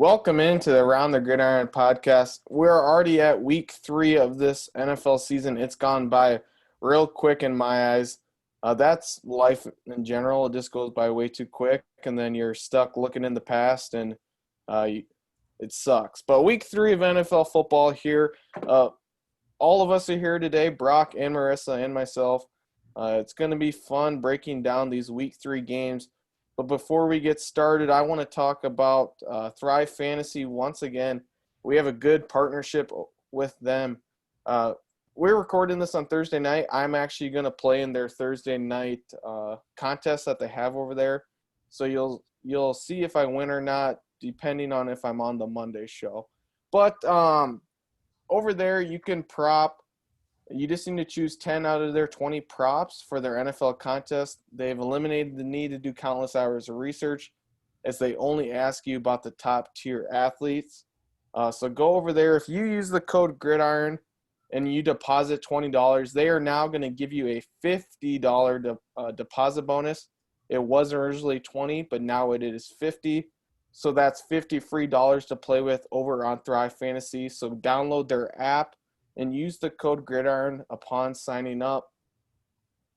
Welcome into the Around the Gridiron podcast. We're already at week 3 of this NFL season. It's gone by real quick in my eyes. That's life in general. It just goes by way too quick, and then you're stuck looking in the past, and it sucks. But week 3 of NFL football here. All of us are here today, Brock and Marissa and myself. It's going to be fun breaking down these week 3 games. But before we get started, I want to talk about Thrive Fantasy once again. We have a good partnership with them. We're recording this on Thursday night. I'm actually going to play in their Thursday night contest that they have over there. So you'll see if I win or not, depending on if I'm on the Monday show. But over there, you can prop. You just need to choose 10 out of their 20 props for their NFL contest. They've eliminated the need to do countless hours of research as they only ask you about the top tier athletes. So go over there. If you use the code GRIDIRON and you deposit $20, they are now going to give you a $50 deposit bonus. It was originally $20, but now it is $50. So that's $50 free dollars to play with over on Thrive Fantasy. So download their app and use the code GRIDIRON upon signing up.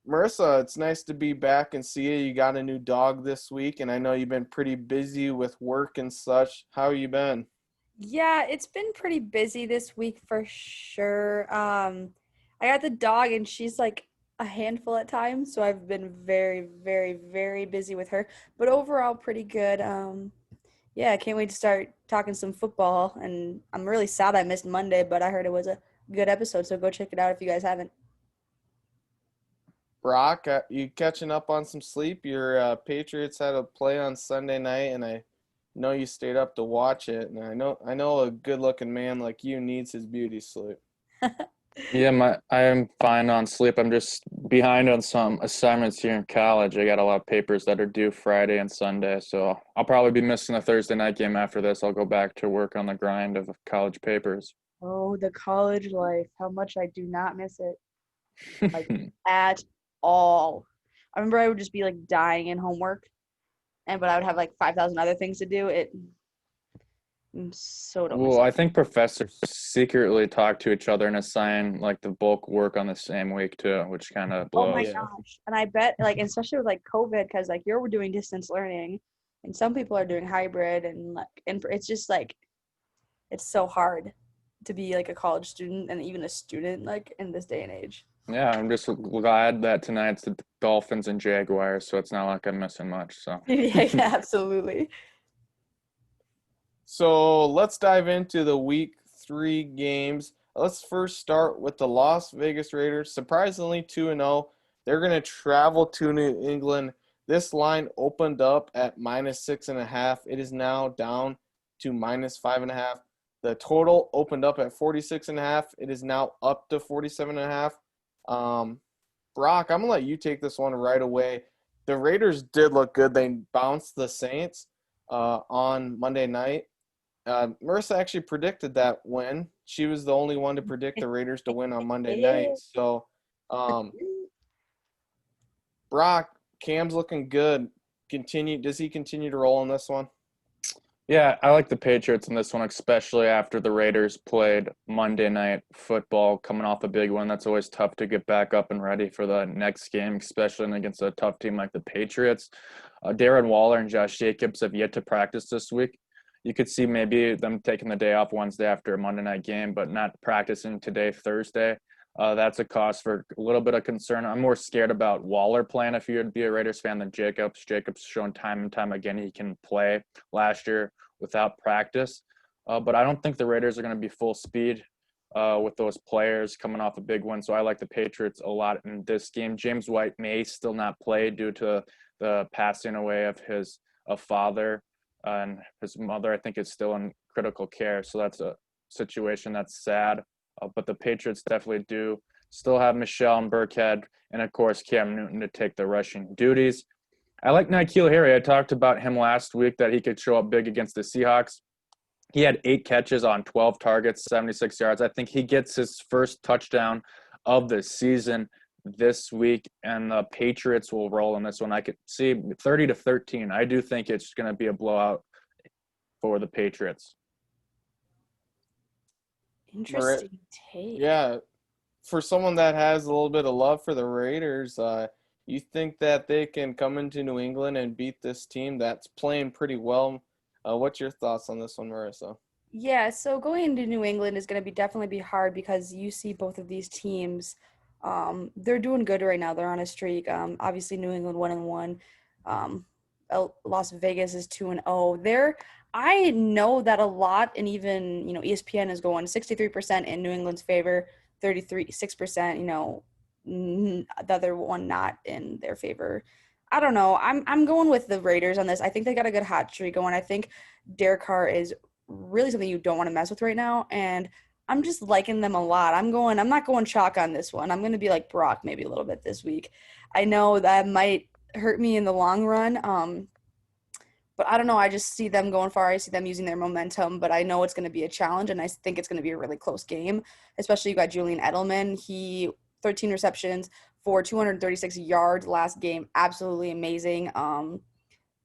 Marissa, it's nice to be back and see you. You got a new dog this week, and I know you've been pretty busy with work and such. How you been? Yeah, it's been pretty busy this week for sure. I got the dog, and she's like a handful at times, so I've been very, very, very busy with her. But overall, pretty good. Yeah, I can't wait to start talking some football, and I'm really sad I missed Monday, but I heard it was a good episode, so go check it out if you guys haven't. Brock, you catching up on some sleep? Your Patriots had a play on Sunday night, and I know you stayed up to watch it. And I know a good-looking man like you needs his beauty sleep. Yeah, I am fine on sleep. I'm just behind on some assignments here in college. I got a lot of papers that are due Friday and Sunday, so I'll probably be missing the Thursday night game after this. I'll go back to work on the grind of college papers. Oh, the college life. How much I do not miss it. Like, at all. I remember I would just be like dying in homework, but I would have like 5,000 other things to do. I'm so don't miss Well, it. I think professors secretly talk to each other and assign like the bulk work on the same week too, which kind of Oh my blows. Yeah. gosh. And I bet, like, especially with like COVID, because like you're doing distance learning and some people are doing hybrid and it's just like, it's so hard to be like a college student and even a student like in this day and age. Yeah, I'm just glad that tonight's the Dolphins and Jaguars, so it's not like I'm missing much. So Yeah, absolutely. So let's dive into the week 3 games. Let's first start with the Las Vegas Raiders. Surprisingly, 2-0. They're going to travel to New England. This line opened up at -6.5. It is now down to -5.5. The total opened up at 46.5. It is now up to 47.5. Brock, I'm going to let you take this one right away. The Raiders did look good. They bounced the Saints on Monday night. Marissa actually predicted that win. She was the only one to predict the Raiders to win on Monday night. So, Brock, Cam's looking good. Does he continue to roll in this one? yeah, I like the Patriots in this one, especially after the Raiders played Monday Night Football, coming off a big one. That's always tough to get back up and ready for the next game, especially against a tough team like the Patriots. Darren Waller and Josh Jacobs have yet to practice this week. You could see maybe them taking the day off Wednesday after a Monday night game, but not practicing today, Thursday. That's a cause for a little bit of concern. I'm more scared about Waller playing if you'd be a Raiders fan than Jacobs. Jacobs shown time and time again he can play last year without practice. But I don't think the Raiders are going to be full speed with those players coming off a big one. So I like the Patriots a lot in this game. James White may still not play due to the passing away of his father, and his mother, I think, is still in critical care. So that's a situation that's sad. But the Patriots definitely do still have Michelle and Burkhead and, of course, Cam Newton to take the rushing duties. I like N'Keal Harry. I talked about him last week that he could show up big against the Seahawks. He had 8 catches on 12 targets, 76 yards. I think he gets his first touchdown of the season this week, and the Patriots will roll in this one. I could see 30-13. I do think it's going to be a blowout for the Patriots. Interesting take. Yeah, for someone that has a little bit of love for the Raiders, you think that they can come into New England and beat this team that's playing pretty well? What's your thoughts on this one, Marissa? Yeah, so going into New England is going to be definitely be hard because you see both of these teams. They're doing good right now. They're on a streak. Obviously New England 1-1. Um, Las Vegas is 2-0. I know that a lot, and even ESPN is going 63% in New England's favor, 6%. The other one not in their favor. I don't know. I'm going with the Raiders on this. I think they got a good hot streak going. I think Derek Carr is really something you don't want to mess with right now. And I'm just liking them a lot. I'm not going chalk on this one. I'm going to be like Brock maybe a little bit this week. I know that might hurt me in the long run. But I don't know. I just see them going far. I see them using their momentum, but I know it's going to be a challenge, and I think it's going to be a really close game, especially you got Julian Edelman. He 13 receptions for 236 yards last game. Absolutely amazing.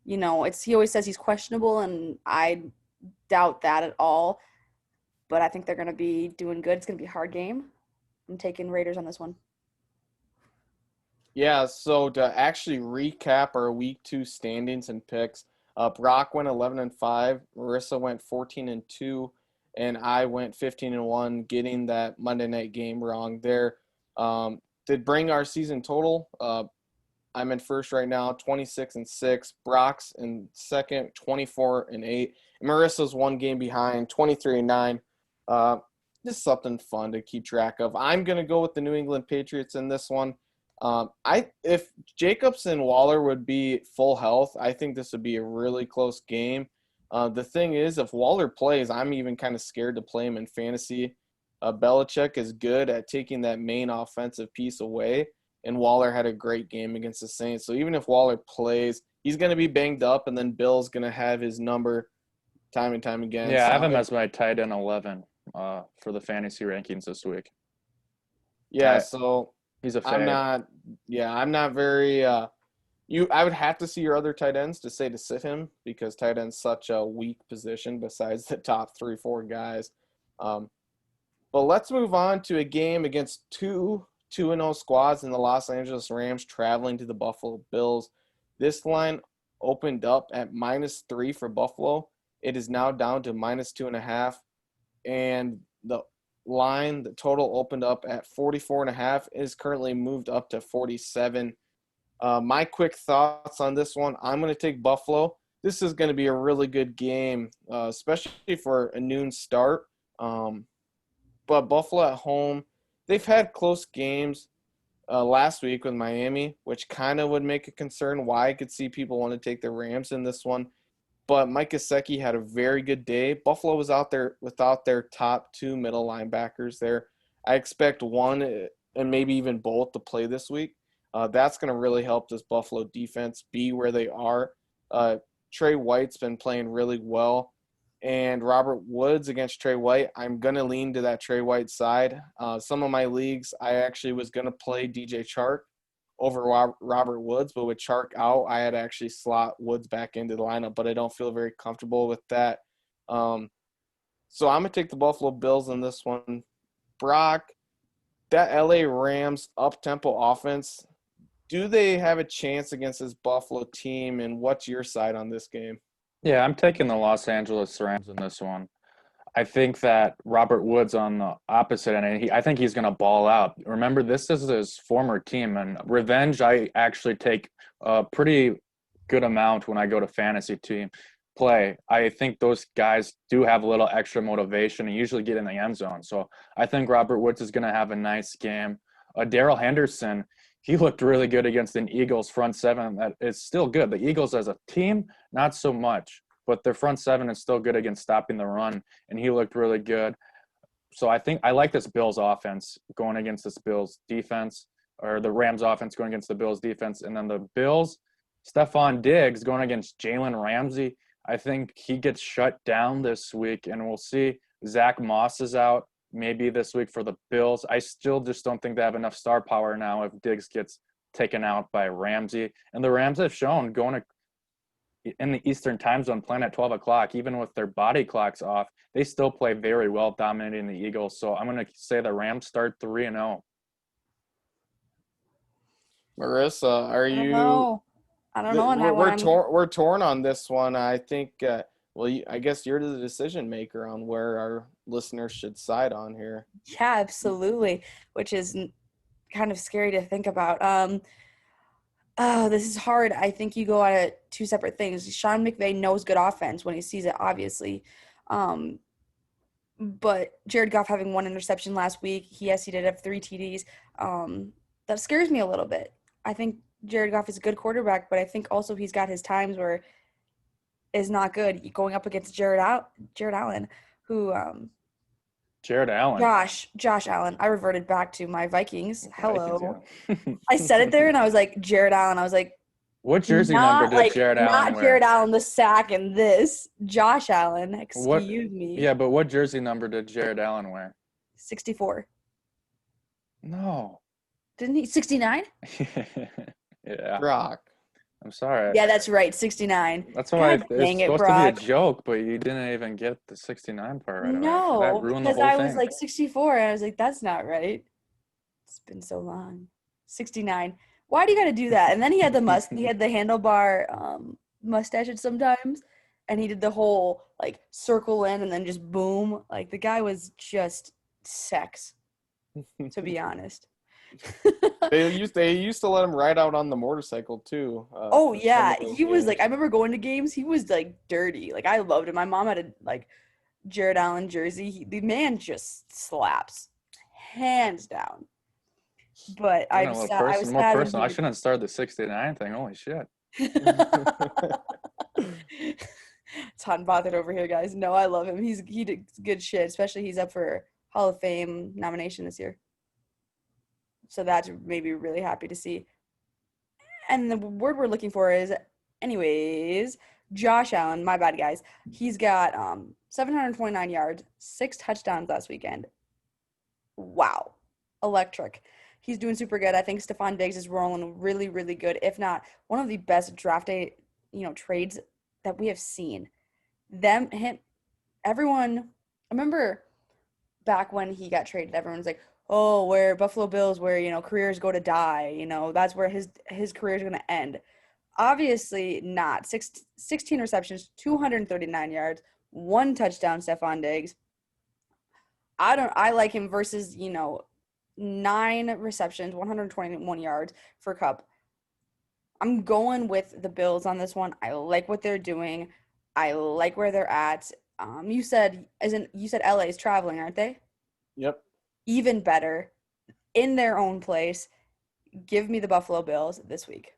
He always says he's questionable, and I doubt that at all. But I think they're going to be doing good. It's going to be a hard game. I'm taking Raiders on this one. Yeah, so to actually recap our week 2 standings and picks, Brock went 11-5, Marissa went 14-2, and I went 15-1, getting that Monday night game wrong there. Did bring our season total. I'm in first right now, 26-6. Brock's in second, 24-8. And Marissa's one game behind, 23-9. Just something fun to keep track of. I'm gonna go with the New England Patriots in this one. If Jacobs and Waller would be full health, I think this would be a really close game. The thing is, if Waller plays, I'm even kind of scared to play him in fantasy. Belichick is good at taking that main offensive piece away, and Waller had a great game against the Saints. So even if Waller plays, he's going to be banged up, and then Bill's going to have his number time and time again. Yeah, so I have him as my tight end 11 for the fantasy rankings this week. Yeah, so he's a I'm fade. not very I would have to see your other tight ends to say to sit him, because tight end's such a weak position besides the top 3-4 guys. But let's move on to a game against two 2-0 squads in the Los Angeles Rams traveling to the Buffalo Bills. This line opened up at -3 for Buffalo. It is now down to -2.5, and the total opened up at 44.5, is currently moved up to 47. My quick thoughts on this one: I'm going to take Buffalo. This is going to be a really good game, especially for a noon start. But Buffalo at home, they've had close games last week with Miami, which kind of would make a concern why I could see people want to take the Rams in this one. But Mike Gesicki had a very good day. Buffalo was out there without their top 2 middle linebackers there. I expect one and maybe even both to play this week. That's going to really help this Buffalo defense be where they are. Trey White's been playing really well. And Robert Woods against Trey White, I'm going to lean to that Trey White side. Some of my leagues, I actually was going to play DJ Chark over Robert Woods, but with Chark out, I had to actually slot Woods back into the lineup, but I don't feel very comfortable with that. So I'm going to take the Buffalo Bills in this one. Brock, that LA Rams up-tempo offense, do they have a chance against this Buffalo team, and what's your side on this game? Yeah, I'm taking the Los Angeles Rams in this one. I think that Robert Woods on the opposite end, and I think he's going to ball out. Remember, this is his former team, and revenge I actually take a pretty good amount when I go to fantasy team play. I think those guys do have a little extra motivation and usually get in the end zone. So I think Robert Woods is going to have a nice game. Darrell Henderson, he looked really good against an Eagles front seven that is still good. The Eagles as a team, not so much, but their front seven is still good against stopping the run, and he looked really good. So I think I like this Bills offense going against this Bills defense, or the Rams offense going against the Bills defense. And then the Bills, Stephon Diggs going against Jalen Ramsey. I think he gets shut down this week, and we'll see. Zach Moss is out maybe this week for the Bills. I still just don't think they have enough star power now if Diggs gets taken out by Ramsey. And the Rams have shown in the Eastern time zone playing at 12 o'clock, even with their body clocks off, they still play very well, dominating the Eagles. So I'm going to say the Rams start 3-0. Marissa, are I don't you? know. I don't know on that We're one. torn. We're torn on this one. I think. Well, I guess you're the decision maker on where our listeners should side on here. Yeah, absolutely. Which is kind of scary to think about. Oh, this is hard. I think you go at it two separate things. Sean McVay knows good offense when he sees it, obviously. Um, but Jared Goff having one interception last week, yes, he did have 3 TDs. That scares me a little bit. I think Jared Goff is a good quarterback, but I think also he's got his times where is not good. Going up against Jared Allen, who Jared Allen. Josh Allen. I reverted back to my Vikings. Vikings, Hello. yeah. I said it there and I was like, Jared Allen. I was like, What jersey number did Jared Allen not wear? Jared Allen, the sack and this. Josh Allen. What? Excuse me. Yeah, but what jersey number did Jared Allen wear? 64. No. Didn't he? 69? Yeah. Brock. I'm sorry. Yeah, that's right. 69. That's why God it's dang it, supposed Brock. to be a joke, but you didn't even get the 69 part right away. So that No, ruined the because whole I thing. was like 64 and I was like, that's not right. It's been so long. 69. Why do you got to do that? And then he had he had the handlebar mustache sometimes, and he did the whole like circle in and then just boom. Like the guy was just sex, to be honest. They used to let him ride out on the motorcycle too. Oh for some yeah, of those he was games. like I remember going to games. He was like dirty. Like I loved him. My mom had a like Jared Allen jersey. The man just slaps, hands down. But You know, I was more sad when personal. I shouldn't have started the 69 thing. Holy shit. It's hot and bothered over here, guys. No, I love him. He did good shit. Especially he's up for Hall of Fame nomination this year. So that made me really happy to see. And the word we're looking for is, anyways, Josh Allen. My bad, guys. He's got 729 yards, 6 touchdowns last weekend. Wow, electric. He's doing super good. I think Stephon Diggs is rolling really, really good. If not, one of the best draft day, trades that we have seen. Everyone. I remember back when he got traded, everyone's like, "Oh, where Buffalo Bills, where careers go to die. That's where his career is going to end." Obviously not. 16 receptions, 239 yards, 1 touchdown. Stephon Diggs. I like him versus 9 receptions, 121 yards for Cup. I'm going with the Bills on this one. I like what they're doing. I like where they're at. You said LA is traveling, aren't they? Yep. Even better, in their own place. Give me the Buffalo Bills this week.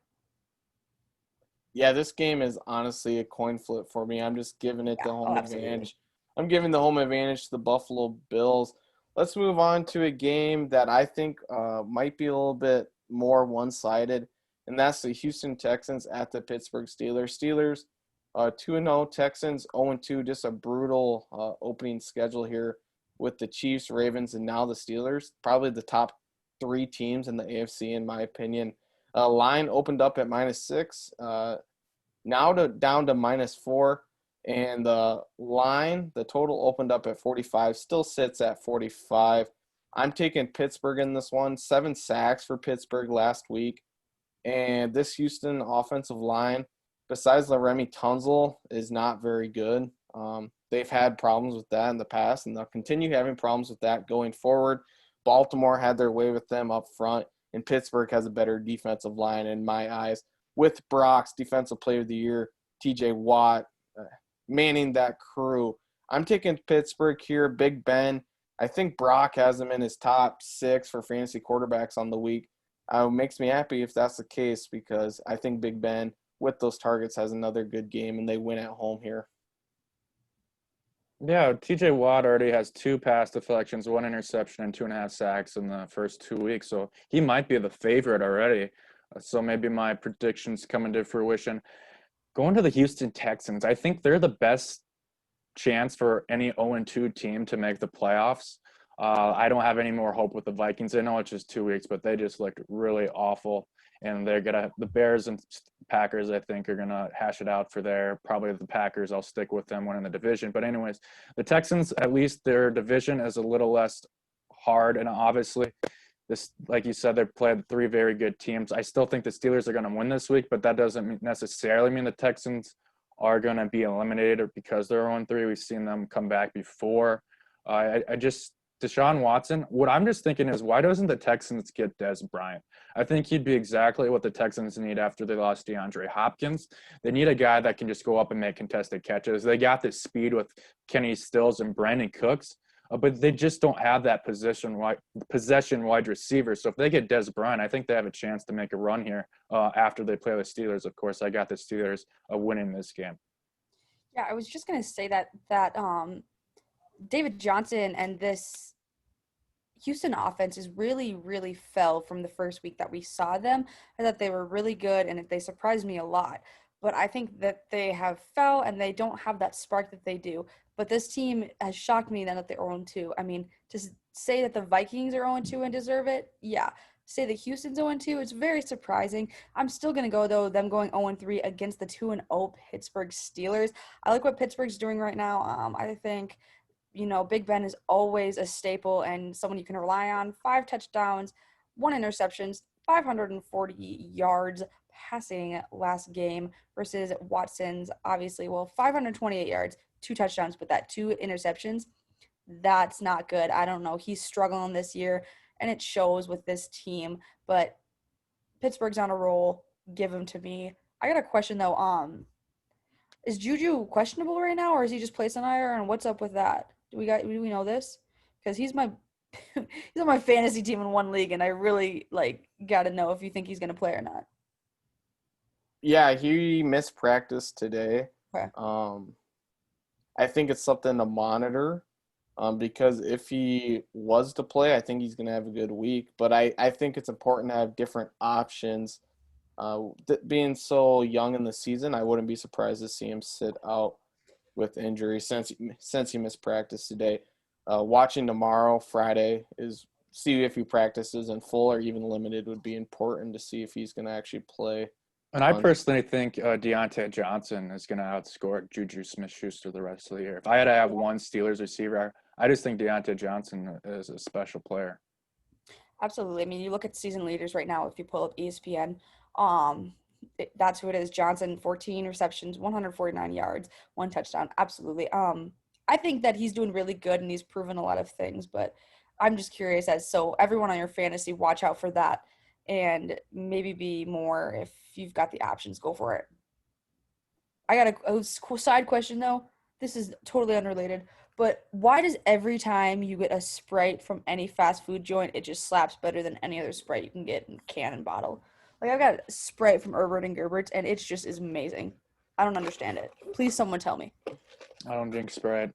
Yeah, this game is honestly a coin flip for me. I'm just giving it the home advantage. I'm giving the home advantage to the Buffalo Bills. Let's move on to a game that I think might be a little bit more one-sided, and that's the Houston Texans at the Pittsburgh Steelers. Steelers 2-0, Texans 0-2, just a brutal opening schedule here with the Chiefs, Ravens, and now the Steelers. Probably the top 3 teams in the AFC, in my opinion. Line opened up at -6, now down to -4, and the total opened up at 45, still sits at 45. I'm taking Pittsburgh in this one. 7 sacks for Pittsburgh last week, and this Houston offensive line, besides Laramie Tunzel, is not very good. They've had problems with that in the past, and they'll continue having problems with that going forward. Baltimore had their way with them up front, and Pittsburgh has a better defensive line in my eyes. With Brock's Defensive Player of the Year, TJ Watt, manning that crew. I'm taking Pittsburgh here. Big Ben. I think Brock has him in his top 6 for fantasy quarterbacks on the week. It makes me happy if that's the case because I think Big Ben, with those targets, has another good game, and they win at home here. Yeah, TJ Watt already has 2 pass deflections, 1 interception, and 2.5 sacks in the first 2 weeks. So he might be the favorite already. So maybe my predictions come into fruition. Going to the Houston Texans, I think they're the best chance for any 0-2 team to make the playoffs. I don't have any more hope with the Vikings. I know it's just 2 weeks, but they just looked really awful. and the Bears and Packers, I think, are gonna hash it out for there. Probably the Packers, I'll stick with them winning the division. But anyways, the Texans, at least their division is a little less hard, and obviously this, like you said, they played 3 very good teams. I still think the Steelers are going to win this week, but that doesn't necessarily mean the Texans are going to be eliminated because they're 0-3. We've seen them come back before. Deshaun Watson, what I'm just thinking is, why doesn't the Texans get Dez Bryant? I think he'd be exactly what the Texans need after they lost DeAndre Hopkins. They need a guy that can just go up and make contested catches. They got this speed with Kenny Stills and Brandon Cooks. But they just don't have that possession wide receiver. So if they get Dez Bryant, I think they have a chance to make a run here after they play the Steelers. Of course, I got the Steelers winning this game. Yeah, I was just gonna say that David Johnson and this Houston offense is really, really fell from the first week that we saw them. I thought they were really good, and they surprised me a lot. But I think that they have fell, and they don't have that spark that they do. But this team has shocked me then that they're 0-2. I mean, to say that the Vikings are 0-2 and deserve it, yeah. Say that Houston's 0-2, it's very surprising. I'm still going to go, though, them going 0-3 against the 2-0 Pittsburgh Steelers. I like what Pittsburgh's doing right now. I think, Big Ben is always a staple and someone you can rely on. 5 touchdowns, 1 interceptions, 540 yards passing last game versus Watson's, obviously, 528 yards, 2 touchdowns, but that 2 interceptions, that's not good. I don't know. He's struggling this year, and it shows with this team. But Pittsburgh's on a roll. Give him to me. I got a question, though. Is Juju questionable right now, or is he just placed on IR, and what's up with that? Do we know this? Because he's my he's on my fantasy team in one league, and I really, got to know if you think he's going to play or not. Yeah, he missed practice today. Okay. I think it's something to monitor because if he was to play, I think he's going to have a good week. But I think it's important to have different options. Being so young in the season, I wouldn't be surprised to see him sit out with injury since he missed practice today. Watching tomorrow, Friday, is see if he practices in full or even limited would be important to see if he's going to actually play. And I personally think Deontay Johnson is going to outscore Juju Smith-Schuster the rest of the year. If I had to have one Steelers receiver, I just think Deontay Johnson is a special player. Absolutely. I mean, you look at season leaders right now, if you pull up ESPN, that's who it is. Johnson, 14 receptions, 149 yards, 1 touchdown. Absolutely. I think that he's doing really good, and he's proven a lot of things, but I'm just curious so everyone on your fantasy, watch out for that and maybe be more, if you've got the options, go for it. I got a side question, though. This is totally unrelated, but why does every time you get a Sprite from any fast food joint, it just slaps better than any other Sprite you can get in can and bottle? I've got a Sprite from Herbert and Gerbert's, and it's just is amazing. I don't understand it. Please, someone tell me. I don't drink Sprite.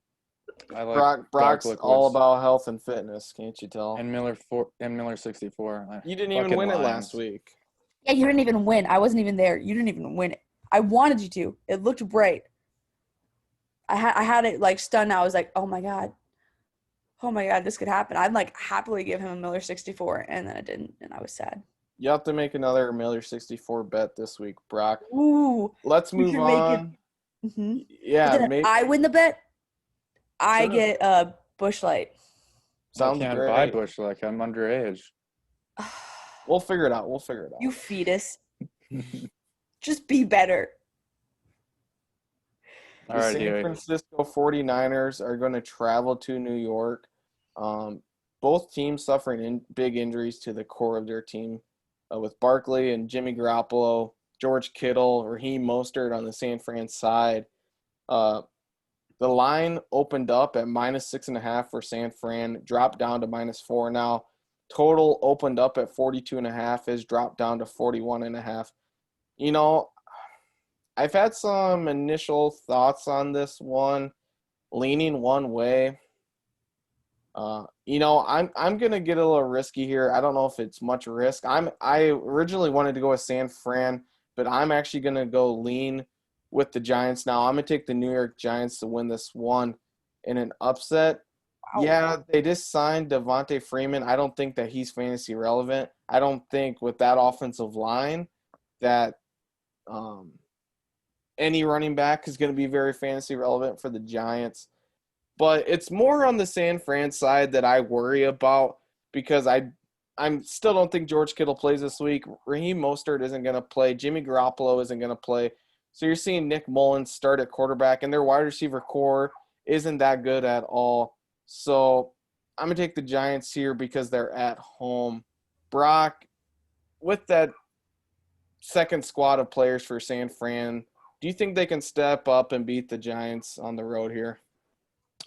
I like Brock's all about health and fitness, can't you tell? And Miller 64. You didn't even win it last week. Yeah, you didn't even win. I wasn't even there. You didn't even win it. I wanted you to. It looked bright. I had it stunned. I was like, oh my god, this could happen. I'd happily give him a Miller 64, and then it didn't, and I was sad. You have to make another Miller 64 bet this week, Brock. Ooh. Let's move on. Mm-hmm. Yeah, I win the bet. I get a Busch Light. Sounds I can't great. buy Busch Light. I'm underage. We'll figure it out. You fetus. Just be better. The San Francisco 49ers are going to travel to New York. Both teams suffering big injuries to the core of their team with Barkley and Jimmy Garoppolo, George Kittle, Raheem Mostert on the San Fran side. The line opened up at -6.5 for San Fran, dropped down to -4 now. Total opened up at 42.5, has dropped down to 41.5. I've had some initial thoughts on this one, leaning one way. I'm gonna get a little risky here. I don't know if it's much risk. I originally wanted to go with San Fran, but I'm actually gonna go lean with the Giants now. I'm gonna take the New York Giants to win this one in an upset. Wow. Yeah, they just signed Devontae Freeman. I don't think that he's fantasy relevant. I don't think with that offensive line that um, any running back is going to be very fantasy relevant for the Giants. But it's more on the San Fran side that I worry about because I'm still don't think George Kittle plays this week. Raheem Mostert isn't going to play. Jimmy Garoppolo isn't going to play. So you're seeing Nick Mullins start at quarterback, and their wide receiver core isn't that good at all. So I'm going to take the Giants here because they're at home. Brock, with that second squad of players for San Fran, do you think they can step up and beat the Giants on the road here?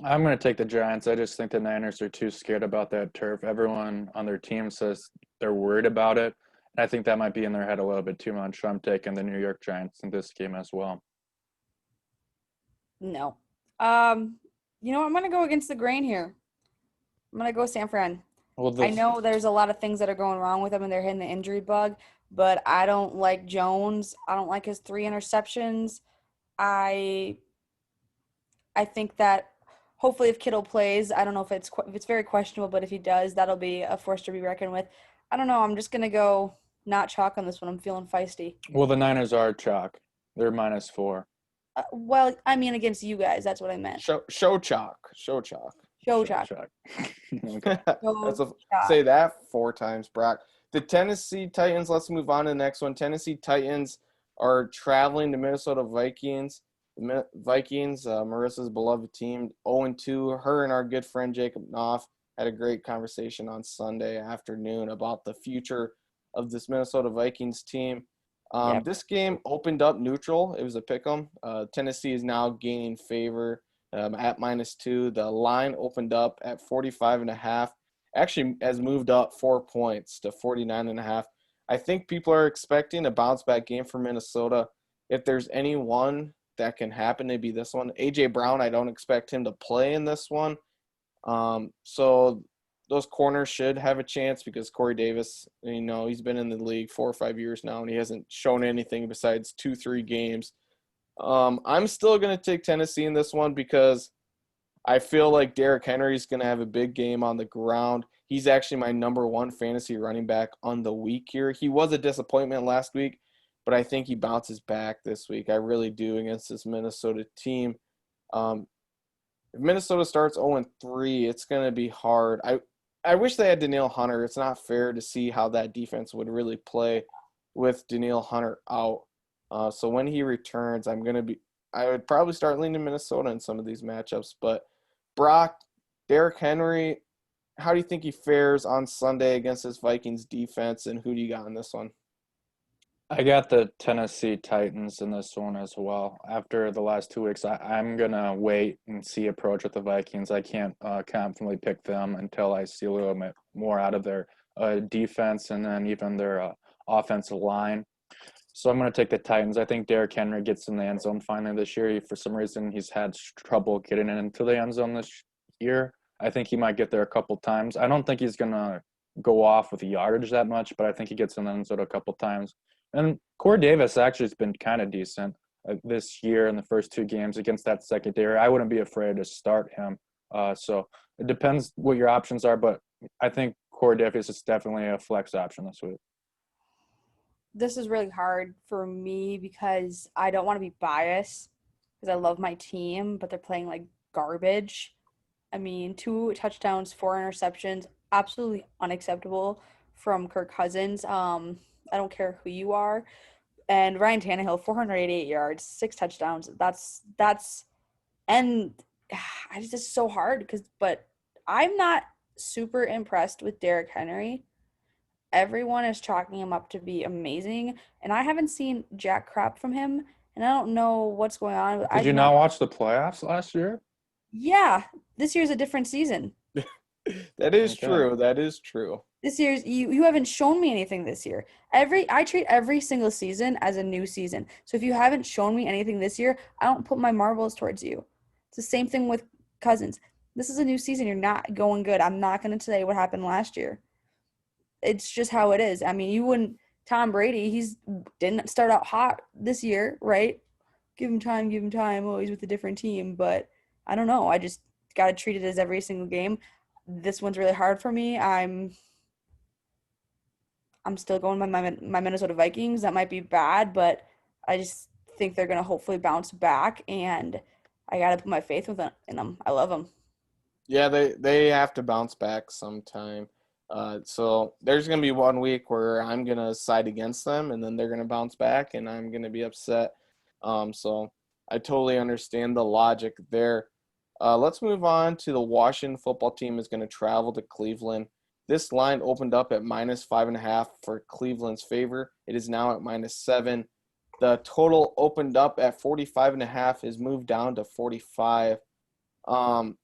I'm going to take the Giants. I just think the Niners are too scared about that turf. Everyone on their team says they're worried about it. And I think that might be in their head a little bit too much. So I'm taking the New York Giants in this game as well. No. You know what? I'm gonna go against the grain here. I'm gonna go San Fran. Well, I know there's a lot of things that are going wrong with them and they're hitting the injury bug, but I don't like Jones. I don't like his 3 interceptions. I I think that hopefully if Kittle plays, I don't know if it's very questionable, but if he does, that'll be a force to be reckoned with. I don't know. I'm just gonna go not chalk on this one. I'm feeling feisty. the Niners are chalk. They're -4. Well, I mean against you guys. That's what I meant. Show chalk. Show chalk. Show Chalk. chalk. Okay. That's Show say chalk. that 4 times, Brock. The Tennessee Titans, let's move on to the next one. Tennessee Titans are traveling to Minnesota Vikings. The Vikings, Marissa's beloved team, 0-2. Her and our good friend Jacob Knopf had a great conversation on Sunday afternoon about the future of this Minnesota Vikings team. Yep. This game opened up neutral. It was a pick 'em. Tennessee is now gaining favor at -2. The line opened up at 45.5. Actually has moved up 4 points to 49.5. I think people are expecting a bounce back game for Minnesota. If there's anyone that can happen, it'd be this one. A.J. Brown, I don't expect him to play in this one. So those corners should have a chance because Corey Davis, he's been in the league 4 or 5 years now, and he hasn't shown anything besides 2-3 games. I'm still going to take Tennessee in this one because I feel like Derrick Henry is going to have a big game on the ground. He's actually my number 1 fantasy running back on the week here. He was a disappointment last week, but I think he bounces back this week. I really do against this Minnesota team. If Minnesota starts 0-3, it's going to be hard. I wish they had Danielle Hunter. It's not fair to see how that defense would really play with Danielle Hunter out. So when he returns, I would probably start leaning Minnesota in some of these matchups. But Brock, Derrick Henry, how do you think he fares on Sunday against this Vikings defense, and who do you got in this one? I got the Tennessee Titans in this one as well. After the last 2 weeks, I'm going to wait and see approach with the Vikings. I can't confidently pick them until I see a little bit more out of their defense and then even their offensive line. So I'm going to take the Titans. I think Derrick Henry gets in the end zone finally this year. For some reason, he's had trouble getting into the end zone this year. I think he might get there a couple times. I don't think he's going to go off with the yardage that much, but I think he gets in the end zone a couple times. And Corey Davis actually has been kind of decent this year in the first 2 games against that secondary. I wouldn't be afraid to start him. So it depends what your options are, but I think Corey Davis is definitely a flex option this week. This is really hard for me because I don't want to be biased because I love my team, but they're playing like garbage. I mean, 2 touchdowns, 4 interceptions, absolutely unacceptable from Kirk Cousins. I don't care who you are. And Ryan Tannehill, 488 yards, 6 touchdowns. And it's just so hard but I'm not super impressed with Derrick Henry. Everyone is chalking him up to be amazing, and I haven't seen jack crap from him, and I don't know what's going on. Did you not watch the playoffs last year? Yeah, this year's a different season. That is Okay. true. That is true. This year's you haven't shown me anything this year. I treat every single season as a new season. So if you haven't shown me anything this year, I don't put my marbles towards you. It's the same thing with Cousins. This is a new season. You're not going good. I'm not going to say what happened last year. It's just how it is. I mean, you wouldn't Tom Brady, didn't start out hot this year, right? Give him time, give him time. Oh, he's with a different team, but I don't know. got to treat it as every single game. This one's really hard for me. I'm still going by my Minnesota Vikings. That might be bad, but I just think they're gonna hopefully bounce back, and I gotta put my faith in them. I love them. Yeah, they have to bounce back sometime. So there's gonna be one week where I'm gonna side against them, and then they're gonna bounce back, and I'm gonna be upset. So I totally understand the logic there. Let's move on to the Washington football team is going to travel to Cleveland. This line opened up at -5.5 for Cleveland's favor. It is now at -7. The total opened up at 45.5 is moved down to 45. Um,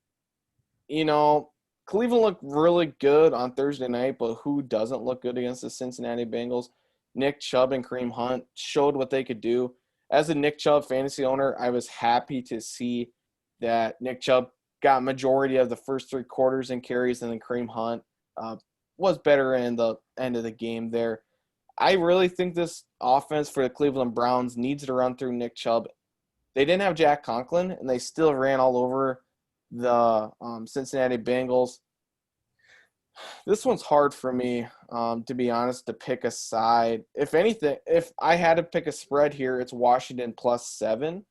you know, Cleveland looked really good on Thursday night, but who doesn't look good against the Cincinnati Bengals? Nick Chubb and Kareem Hunt showed what they could do. As a Nick Chubb fantasy owner, I was happy to see that Nick Chubb got majority of the first 3 quarters in carries, and then Kareem Hunt was better in the end of the game there. I really think this offense for the Cleveland Browns needs to run through Nick Chubb. They didn't have Jack Conklin, and they still ran all over the Cincinnati Bengals. This one's hard for me, to be honest, to pick a side. If anything, if I had to pick a spread here, it's Washington +7.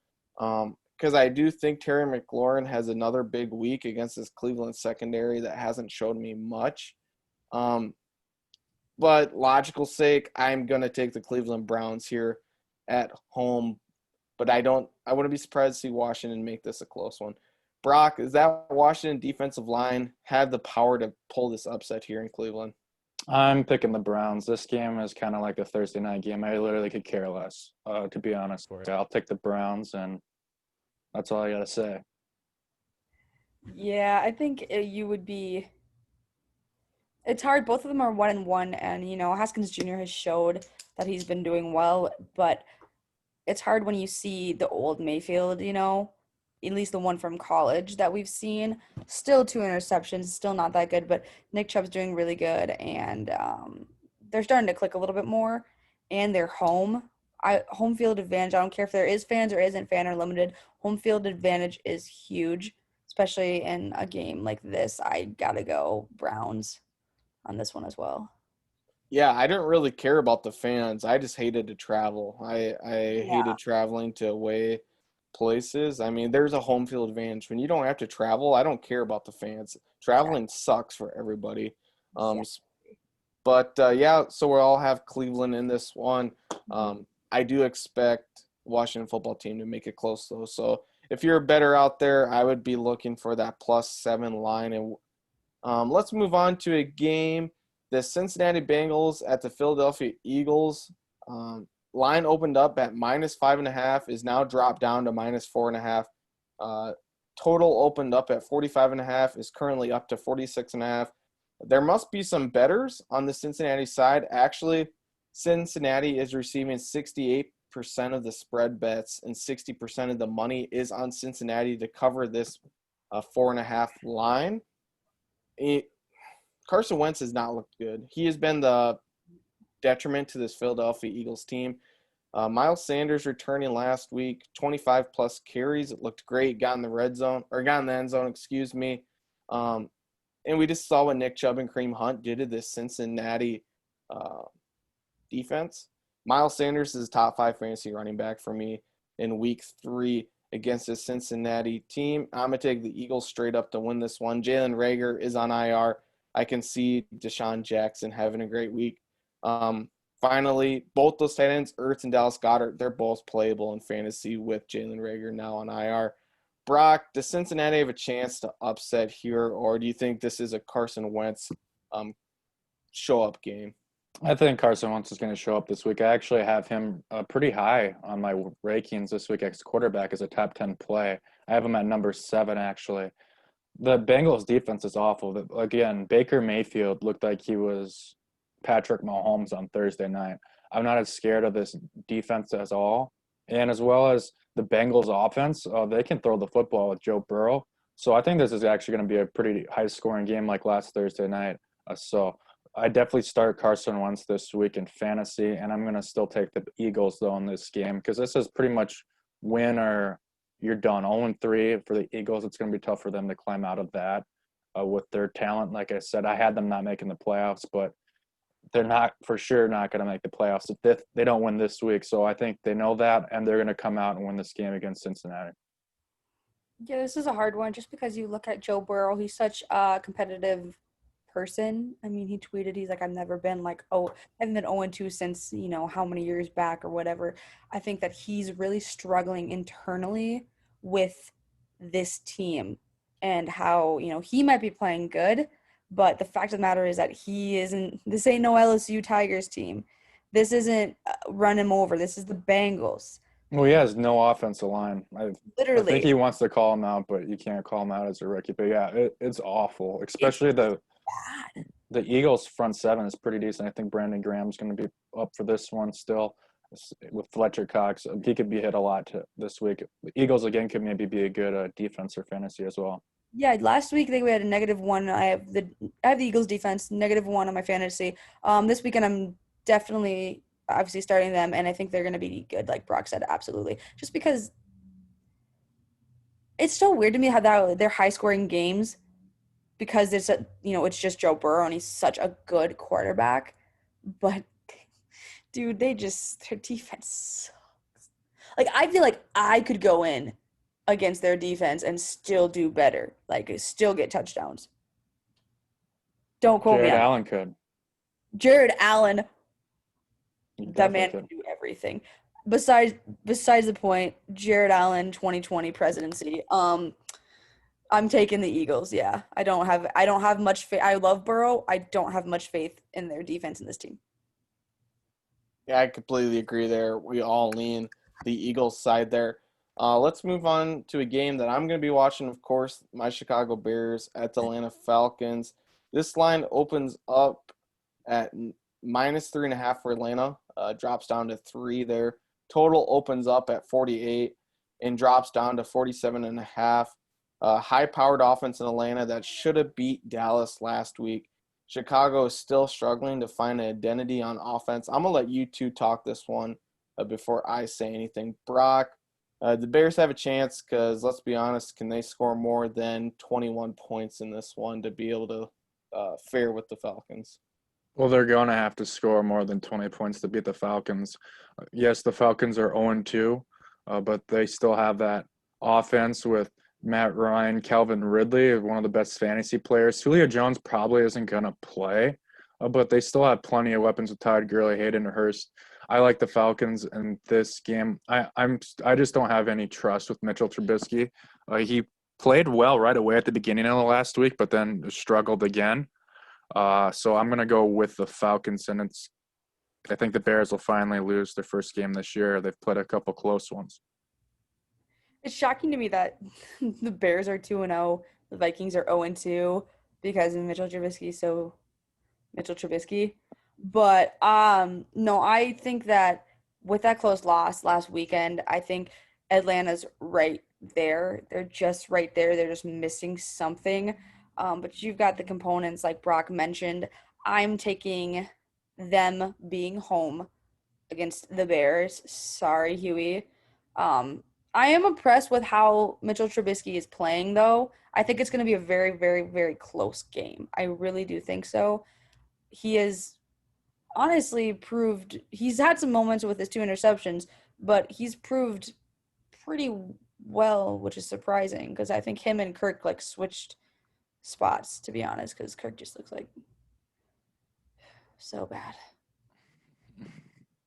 Because I do think Terry McLaurin has another big week against this Cleveland secondary that hasn't showed me much. But logical sake, I'm going to take the Cleveland Browns here at home. But I wouldn't be surprised to see Washington make this a close one. Brock, is that Washington defensive line have the power to pull this upset here in Cleveland? I'm picking the Browns. This game is kind of like a Thursday night game. I literally could care less, to be honest. I'll take the Browns, and that's all I got to say. Yeah, I think you would be. It's hard. Both of them are 1-1, and Haskins Jr. has showed that he's been doing well, but it's hard when you see the old Mayfield, at least the one from college that we've seen. Still 2 interceptions, still not that good, but Nick Chubb's doing really good, and they're starting to click a little bit more, and they're home. Home field advantage, I don't care if there is fans or isn't fan or limited. Home field advantage is huge, especially in a game like this. I gotta go Browns on this one as well. Yeah, I didn't really care about the fans. I just hated to travel. I Yeah, hated traveling to away places. I mean, there's a home field advantage. When you don't have to travel, I don't care about the fans. exactly. Traveling sucks for everybody. Um, Yeah. s- but yeah, so we'll all have Cleveland in this one. I do expect Washington football team to make it close though. So if you're better out there, I would be looking for that +7 line. And let's move on to a game. The Cincinnati Bengals at the Philadelphia Eagles. Line opened up at -5.5, is now dropped down to -4.5. Total opened up at 45.5, is currently up to 46.5. There must be some bettors on the Cincinnati side. Actually, Cincinnati is receiving 68% of the spread bets, and 60% of the money is on Cincinnati to cover this 4.5 line. Carson Wentz has not looked good. He has been the detriment to this Philadelphia Eagles team. Miles Sanders returning last week, 25 plus carries. It looked great. Got in the red zone or got in the end zone, excuse me. And we just saw what Nick Chubb and Kareem Hunt did to this Cincinnati defense. Miles Sanders is top 5 fantasy running back for me in week 3 against the Cincinnati team. I'm going to take the Eagles straight up to win this one. Jalen Reagor is on IR. I can see Deshaun Jackson having a great week. Finally, both those tight ends, Ertz and Dallas Goedert, they're both playable in fantasy with Jalen Reagor now on IR. Brock, does Cincinnati have a chance to upset here, or do you think this is a Carson Wentz show-up game? I think Carson Wentz is going to show up this week. I actually have him pretty high on my rankings this week as quarterback as a top 10 play. I have him at number 7, actually. The Bengals defense is awful. Again, Baker Mayfield looked like he was Patrick Mahomes on Thursday night. I'm not as scared of this defense as all. And as well as the Bengals offense, they can throw the football with Joe Burrow. So I think this is actually going to be a pretty high-scoring game like last Thursday night. So I definitely start Carson Wentz this week in fantasy, and I'm going to still take the Eagles, though, in this game because this is pretty much win or you're done. 0-3 for the Eagles. It's going to be tough for them to climb out of that with their talent. Like I said, I had them not making the playoffs, but they're not for sure not going to make the playoffs if they don't win this week. So I think they know that, and they're going to come out and win this game against Cincinnati. Yeah, this is a hard one just because you look at Joe Burrow, he's such a competitive person. I mean, he tweeted, he's like, I've never been like, oh, I haven't been 0-2 since, how many years back or whatever. I think that he's really struggling internally with this team and how, he might be playing good, but the fact of the matter is that this ain't no LSU Tigers team. This isn't run him over. This is the Bengals. Well, he has no offensive line. I think Literally. he wants to call him out, but you can't call him out as a rookie. But yeah, it's awful. Especially Bad. the Eagles' front seven is pretty decent. I think Brandon Graham's going to be up for this one still with Fletcher Cox. He could be hit a lot this week. The Eagles again could maybe be a good defense or fantasy as well. Yeah, last week I think we had a -1. I have the Eagles defense, -1 on my fantasy. This weekend I'm definitely obviously starting them, and I think they're going to be good, like Brock said, absolutely. Just because it's so weird to me how they're high-scoring games because it's just Joe Burrow and he's such a good quarterback. But dude, their defense sucks. Like I feel like I could go in against their defense and still do better, like still get touchdowns. Don't quote me Jared on it. Allen could. Jared Allen, He that man definitely can do everything. Besides the point, Jared Allen 2020 presidency. I'm taking the Eagles. Yeah. I don't have much faith. I love Burrow. I don't have much faith in their defense in this team. Yeah, I completely agree there. We all lean the Eagles side there. Let's move on to a game that I'm going to be watching, of course, my Chicago Bears at the Atlanta Falcons. This line opens up at -3.5 for Atlanta, drops down to 3 there. Total opens up at 48 and drops down to 47.5. High-powered offense in Atlanta that should have beat Dallas last week. Chicago is still struggling to find an identity on offense. I'm going to let you two talk this one before I say anything. Brock, the Bears have a chance because, let's be honest, can they score more than 21 points in this one to be able to fare with the Falcons? Well, they're going to have to score more than 20 points to beat the Falcons. Yes, the Falcons are 0-2, but they still have that offense with Matt Ryan, Calvin Ridley, one of the best fantasy players. Julio Jones probably isn't going to play, but they still have plenty of weapons with Todd Gurley, Hayden Hurst. I like the Falcons in this game. I just don't have any trust with Mitchell Trubisky. He played well right away at the beginning of the last week, but then struggled again. So I'm going to go with the Falcons, and I think the Bears will finally lose their first game this year. They've played a couple close ones. It's shocking to me that the Bears are 2-0, the Vikings are 0-2 because of Mitchell Trubisky. So Mitchell Trubisky, but no, I think that with that close loss last weekend, I think Atlanta's right there. They're just right there. They're just missing something. But you've got the components like Brock mentioned. I'm taking them being home against the Bears. Sorry, Huey. I am impressed with how Mitchell Trubisky is playing, though. I think it's going to be a very, very, very close game. I really do think so. He has honestly proved – he's had some moments with his 2 interceptions, but he's proved pretty well, which is surprising because I think him and Kirk, like, switched spots, to be honest, because Kirk just looks like so bad.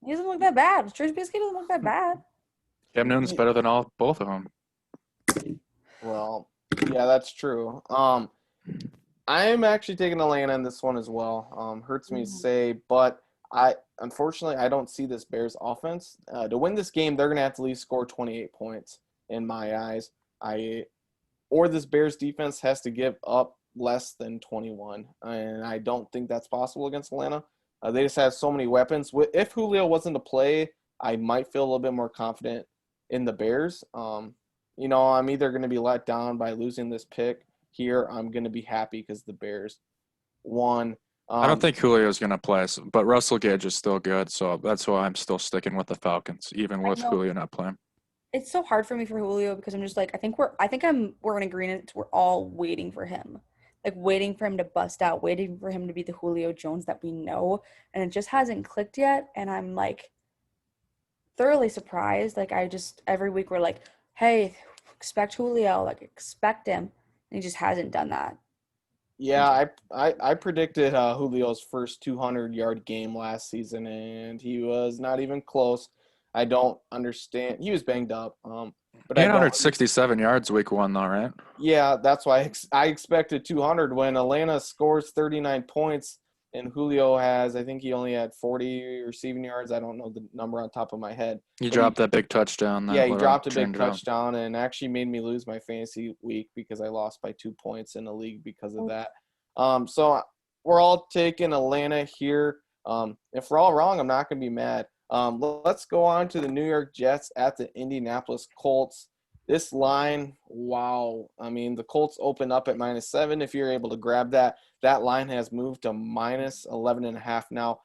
He doesn't look that bad. Trubisky doesn't look that bad. Cam Newton's better than both of them. Well, yeah, that's true. I'm actually taking Atlanta in this one as well. Hurts me to say, but unfortunately I don't see this Bears offense. To win this game, they're going to have to at least score 28 points in my eyes. Or this Bears defense has to give up less than 21, and I don't think that's possible against Atlanta. They just have so many weapons. If Julio wasn't to play, I might feel a little bit more confident in the Bears. I'm either going to be let down by losing this pick here. I'm going to be happy because the Bears won. I don't think Julio's going to play, but Russell Gage is still good, so that's why I'm still sticking with the Falcons, even with Julio not playing. it's so hard for me for Julio because I'm just like we're in agreement. We're all waiting for him. Like waiting for him to bust out, waiting for him to be the Julio Jones that we know, and it just hasn't clicked yet, and I'm like thoroughly surprised. Like I just every week we're like, "Hey, expect Julio, like expect him." And he just hasn't done that. Yeah, I predicted Julio's first 200-yard game last season, and he was not even close. I don't understand. He was banged up, but He I had don't. 167 yards week 1, though, right? Yeah, that's why I expected 200 when Atlanta scores 39 points and Julio has, I think he only had 40 receiving yards. I don't know the number on top of my head, He but dropped that big touchdown yeah, that he would have dropped a big turned it up. touchdown and actually made me lose my fantasy week because I lost by 2 points in the league because of that. So we're all taking Atlanta here. If we're all wrong, I'm not going to be mad. Let's go on to the New York Jets at the Indianapolis Colts. This line, wow. I mean, the Colts opened up at -7. If you're able to grab that, that line has moved to -11.5 now.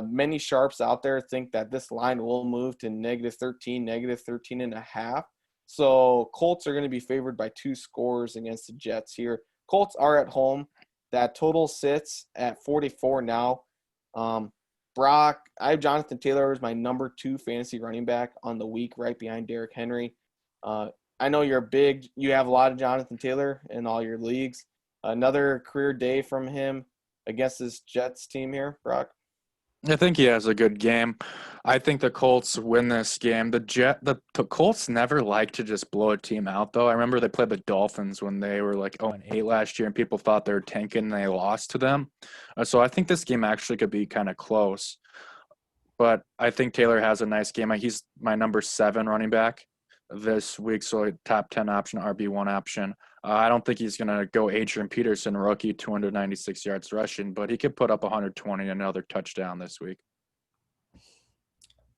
Many sharps out there think that this line will move to -13, -13.5. So Colts are going to be favored by 2 scores against the Jets here. Colts are at home. That total sits at 44 now. Brock, I have Jonathan Taylor as my number 2 fantasy running back on the week, right behind Derrick Henry. I know you have a lot of Jonathan Taylor in all your leagues. Another career day from him against this Jets team here, Brock. I think he has a good game. I think the Colts win this game. The Colts never like to just blow a team out, though. I remember they played the Dolphins when they were like 0-8 last year, and people thought they were tanking, and they lost to them. So I think this game actually could be kind of close. But I think Taylor has a nice game. He's my number 7 running back this week, so top 10 option, RB1 option. I don't think he's going to go Adrian Peterson, rookie, 296 yards rushing, but he could put up 120 and another touchdown this week.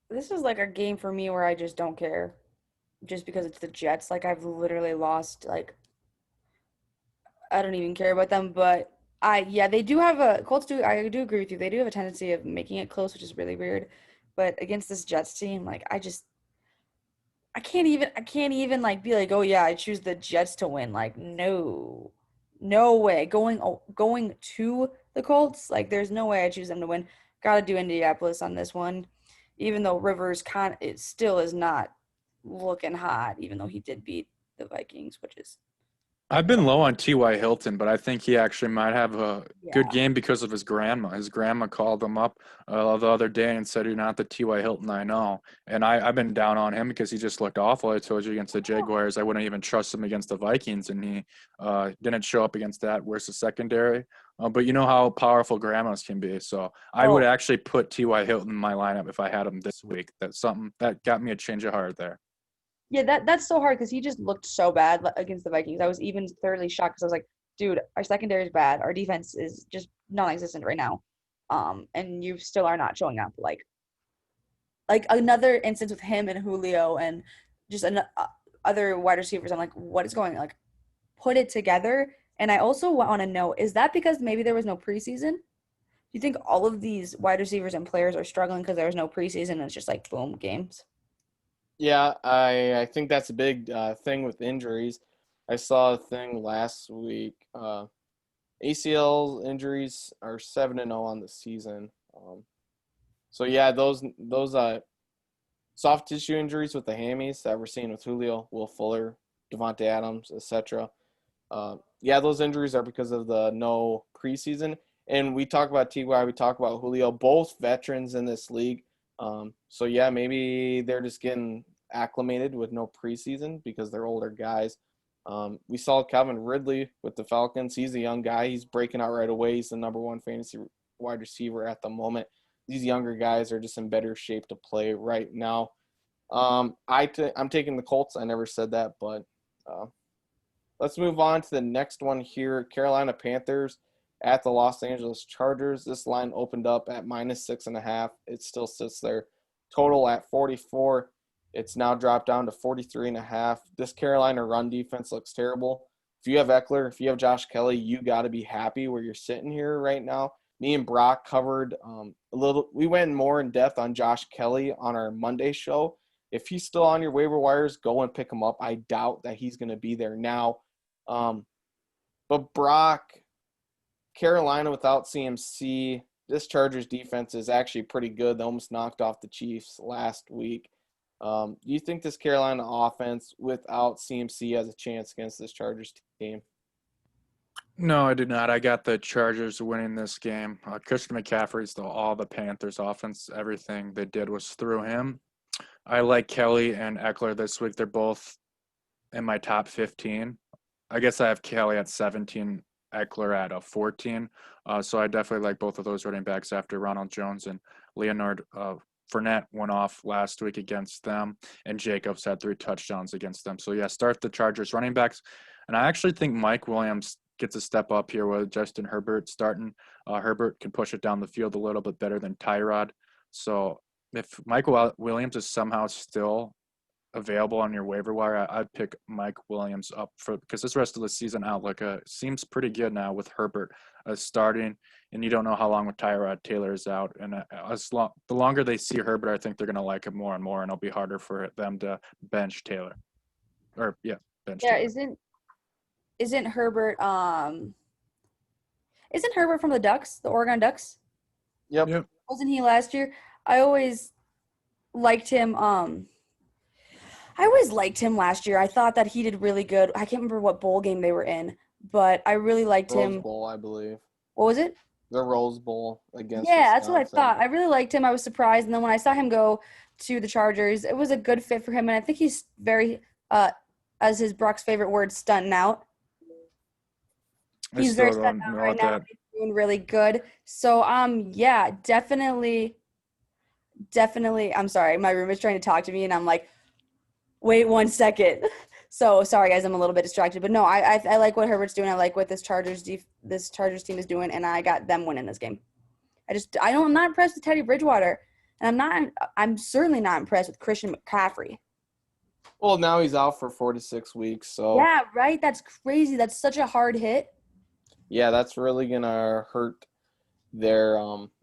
This is like a game for me where I just don't care, just because it's the Jets. Like I've literally lost. Like I don't even care about them. But they do have a Colts do. I do agree with you. They do have a tendency of making it close, which is really weird. But against this Jets team, like I can't even like be like, oh yeah, I choose the Jets to win. Like no, no way. Going to the Colts, like there's no way I choose them to win. Got to do Indianapolis on this one, even though it still is not looking hot, even though he did beat the Vikings, which is I've been low on T.Y. Hilton, but I think he actually might have a good yeah. game because of his grandma. His grandma called him up the other day and said, "You're not the T.Y. Hilton I know." And I've been down on him because he just looked awful. I told you against the Jaguars, I wouldn't even trust him against the Vikings, and he didn't show up against that. Where's the secondary? But you know how powerful grandmas can be. So I would Oh, actually put T.Y. Hilton in my lineup if I had him this week. That's something that got me a change of heart there. yeah, that's so hard because he just looked so bad against the Vikings. I was even thoroughly shocked because I was like, dude, our secondary is bad. Our defense is just non-existent right now. And you still are not showing up. Like another instance with him and Julio and just other wide receivers. I'm like, what is going on? Like, put it together. And I also want to know, is that because maybe there was no preseason? Do you think all of these wide receivers and players are struggling because there was no preseason and it's just like boom games? Yeah, I think that's a big thing with injuries. I saw a thing last week. ACL injuries are 7-0 on the season. So yeah, those soft tissue injuries with the hammies that we're seeing with Julio, Will Fuller, Devontae Adams, etc. Yeah, those injuries are because of the no preseason. And we talk about Ty, we talk about Julio, both veterans in this league. So yeah, maybe they're just getting acclimated with no preseason because they're older guys. We saw Calvin Ridley with the Falcons. He's a young guy. He's breaking out right away. He's the number 1 fantasy wide receiver at the moment. These younger guys are just in better shape to play right now. I'm taking the Colts. I never said that, but let's move on to the next one here. Carolina Panthers at the Los Angeles Chargers. This line opened up at -6.5. It still sits there. Total at 44. It's now dropped down to 43.5. This Carolina run defense looks terrible. If you have Eckler, if you have Josh Kelly, you got to be happy where you're sitting here right now. Me and Brock covered a little. We went more in depth on Josh Kelly on our Monday show. if he's still on your waiver wires, go and pick him up. I doubt that he's going to be there now. But Brock, Carolina without CMC, this Chargers defense is actually pretty good. They almost knocked off the Chiefs last week. Do you think this Carolina offense without CMC has a chance against this Chargers team? No, I do not. I got the Chargers winning this game. Christian McCaffrey's all the Panthers offense. Everything they did was through him. I like Kelly and Eckler this week. They're both in my top 15. I guess I have Kelly at 17, Eckler at 14. So I definitely like both of those running backs after Ronald Jones and Leonard Fournette went off last week against them, and Jacobs had 3 touchdowns against them. So, yeah, start the Chargers running backs. And I actually think Mike Williams gets a step up here with Justin Herbert starting. Herbert can push it down the field a little bit better than Tyrod. So if Michael Williams is somehow still available on your waiver wire, I'd pick Mike Williams up because this rest of the season outlook seems pretty good now with Herbert starting, and you don't know how long with Tyrod Taylor is out. And the longer they see Herbert, I think they're going to like him more and more, and it'll be harder for them to bench Taylor. Bench Yeah, Taylor. isn't Herbert isn't Herbert from the Ducks, the Oregon Ducks? Yep. Wasn't he last year? I always liked him. I always liked him last year. I thought that he did really good. I can't remember what bowl game they were in, but I really liked him. Rose Bowl, I believe. What was it? The Rose Bowl against Yeah, that's what I Wisconsin. thought. I really liked him. I was surprised. And then when I saw him go to the Chargers, it was a good fit for him. And I think he's very, as his Brock's favorite word, stunting out. He's very stunting out right now. He's doing really good. So, yeah, definitely. I'm sorry. My roommate's trying to talk to me, and I'm like, wait 1 second. So sorry, guys, I'm a little bit distracted. But no, I like what Herbert's doing. I like what this Chargers team is doing, and I got them winning this game. I'm not impressed with Teddy Bridgewater, and I'm certainly not impressed with Christian McCaffrey. Well, now he's out for 4 to 6 weeks. So yeah, right. That's crazy. That's such a hard hit. Yeah, that's really gonna hurt their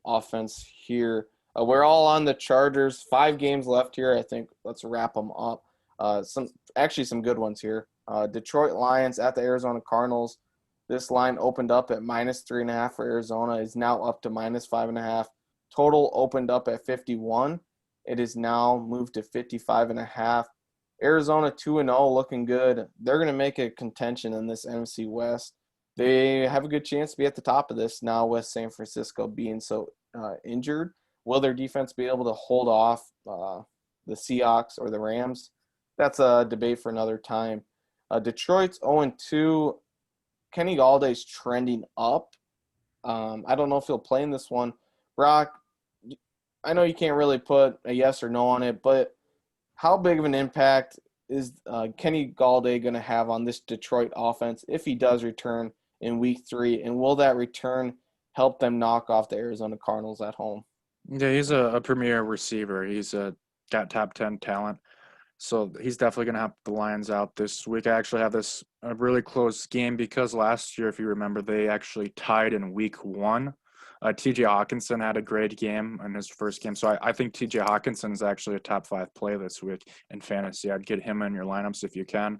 offense here. We're all on the Chargers. 5 games left here. I think let's wrap them up. Some good ones here. Detroit Lions at the Arizona Cardinals. This line opened up at -3.5 for Arizona. Is now up to -5.5. Total opened up at 51. It is now moved to 55.5. Arizona 2-0, looking good. They're going to make a contention in this NFC West. They have a good chance to be at the top of this now with San Francisco being so injured. Will their defense be able to hold off the Seahawks or the Rams? That's a debate for another time. Detroit's 0-2. Kenny Galladay's trending up. I don't know if he'll play in this one. Brock, I know you can't really put a yes or no on it, but how big of an impact is Kenny Galladay going to have on this Detroit offense if he does return in week 3? And will that return help them knock off the Arizona Cardinals at home? Yeah, he's a premier receiver. He's got top 10 talent. So he's definitely going to help the Lions out this week. I actually have a really close game because last year, if you remember, they actually tied in week 1. TJ Hawkinson had a great game in his first game. So I think TJ Hawkinson is actually a top 5 play this week in fantasy. I'd get him in your lineups if you can.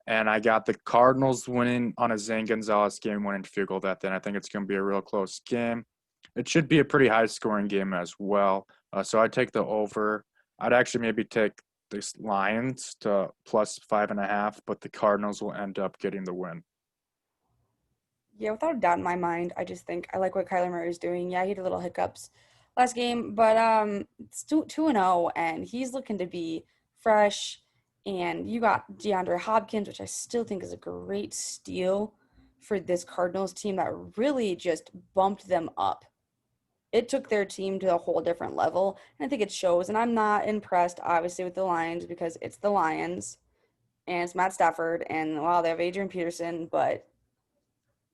And I got the Cardinals winning on a Zane Gonzalez game-winning field goal that then. I think it's going to be a real close game. It should be a pretty high-scoring game as well. So I'd take the over. I'd actually maybe take the Lions to +5.5, but the Cardinals will end up getting the win. Yeah, without a doubt in my mind, I just think I like what Kyler Murray is doing. Yeah, he had a little hiccups last game, but it's 2-0, and he's looking to be fresh. And you got DeAndre Hopkins, which I still think is a great steal for this Cardinals team that really just bumped them up. It took their team to a whole different level, and I think it shows. And I'm not impressed, obviously, with the Lions because it's the Lions, and it's Matt Stafford, and, wow, they have Adrian Peterson, but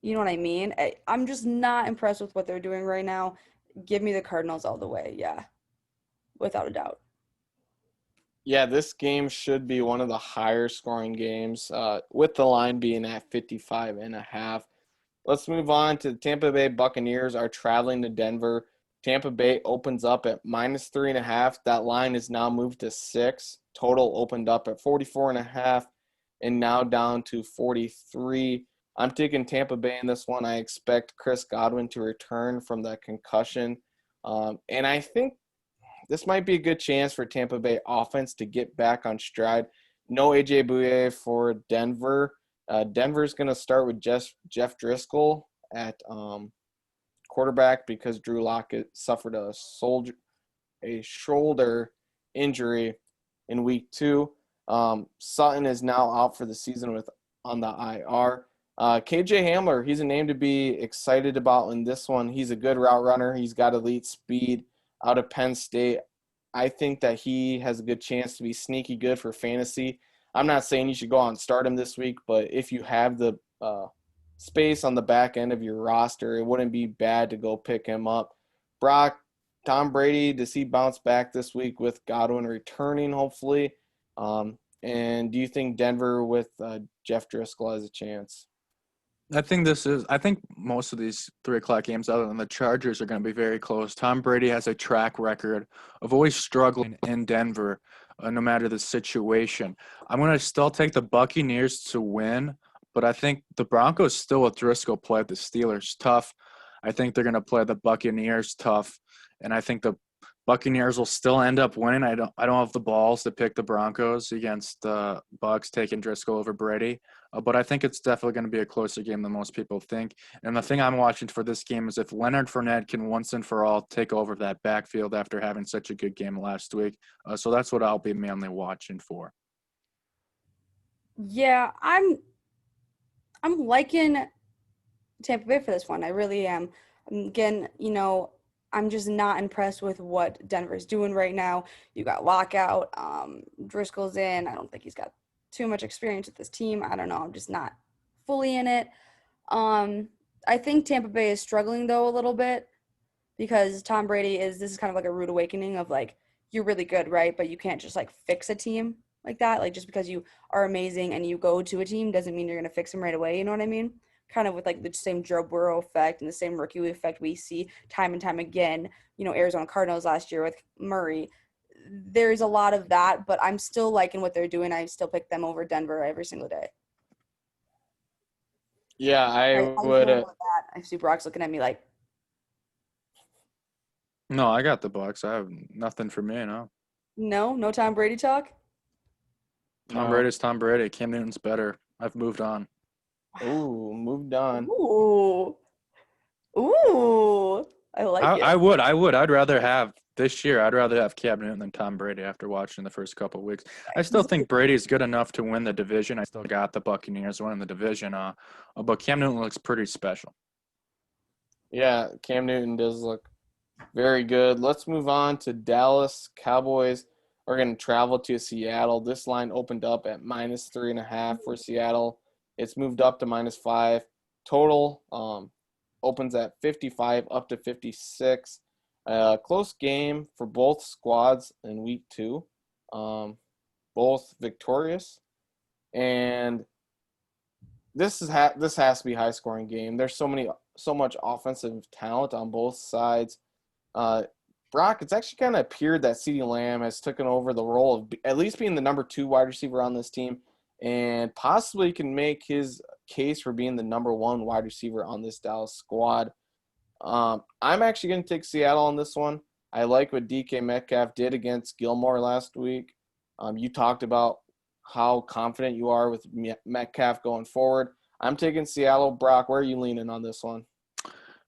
you know what I mean? I'm just not impressed with what they're doing right now. Give me the Cardinals all the way, yeah, without a doubt. Yeah, this game should be one of the higher scoring games with the line being at 55.5. Let's move on to the Tampa Bay Buccaneers are traveling to Denver. Tampa Bay opens up at -3.5. That line is now moved to 6. Total opened up at 44.5 and now down to 43. I'm taking Tampa Bay in this one. I expect Chris Godwin to return from that concussion. And I think this might be a good chance for Tampa Bay offense to get back on stride. No A.J. Bouye for Denver. Denver's going to start with Jeff Driscoll at quarterback because Drew Lock suffered a shoulder injury in week 2. Sutton is now out for the season on the IR. KJ Hamler, he's a name to be excited about in this one. He's a good route runner. He's got elite speed out of Penn State. I think that he has a good chance to be sneaky good for fantasy. I'm not saying you should go out and start him this week, but if you have the space on the back end of your roster, it wouldn't be bad to go pick him up. Brock, Tom Brady, does he bounce back this week with Godwin returning, hopefully? And do you think Denver with Jeff Driscoll has a chance? I think most of these 3:00 games, other than the Chargers, are going to be very close. Tom Brady has a track record of always struggling in Denver, no matter the situation. I'm going to still take the Buccaneers to win, but I think the Broncos still with Driscoll play the Steelers tough. I think they're going to play the Buccaneers tough, and I think the Buccaneers will still end up winning. I don't have the balls to pick the Broncos against the Bucs taking Driscoll over Brady, but I think it's definitely going to be a closer game than most people think. And the thing I'm watching for this game is if Leonard Fournette can once and for all take over that backfield after having such a good game last week. So that's what I'll be mainly watching for. Yeah, I'm liking Tampa Bay for this one. I really am. Again, I'm just not impressed with what Denver's doing right now. You got Lockout, Driscoll's in. I don't think he's got too much experience with this team. I don't know. I'm just not fully in it. I think Tampa Bay is struggling though a little bit because Tom Brady this is kind of like a rude awakening of like, you're really good, right? But you can't just like fix a team like that. Like just because you are amazing and you go to a team doesn't mean you're going to fix them right away. You know what I mean? Kind of with like the same Joe Burrow effect and the same rookie effect we see time and time again, Arizona Cardinals last year with Murray. There's a lot of that, but I'm still liking what they're doing. I still pick them over Denver every single day. Yeah, I would. I see Brock's looking at me like. No, I got the Bucs. I have nothing for me, no. No Tom Brady talk? Tom Brady's Tom Brady. Cam Newton's better. I've moved on. Ooh, moved on. Ooh. I like it. I would. I'd rather have Cam Newton than Tom Brady after watching the first couple of weeks. I still think Brady's good enough to win the division. I still got the Buccaneers winning the division. But Cam Newton looks pretty special. Yeah, Cam Newton does look very good. Let's move on to Dallas Cowboys. We're going to travel to Seattle. This line opened up at -3.5 for Seattle. It's moved up to -5. Total opens at 55 up to 56. Close game for both squads in week 2. Both victorious. And this has to be a high-scoring game. There's so much offensive talent on both sides. Brock, it's actually kind of appeared that CeeDee Lamb has taken over the role of at least being the number 2 wide receiver on this team and possibly can make his case for being the number 1 wide receiver on this Dallas squad. I'm actually going to take Seattle on this one. I like what DK Metcalf did against Gilmore last week. You talked about how confident you are with Metcalf going forward. I'm taking Seattle. Brock, where are you leaning on this one?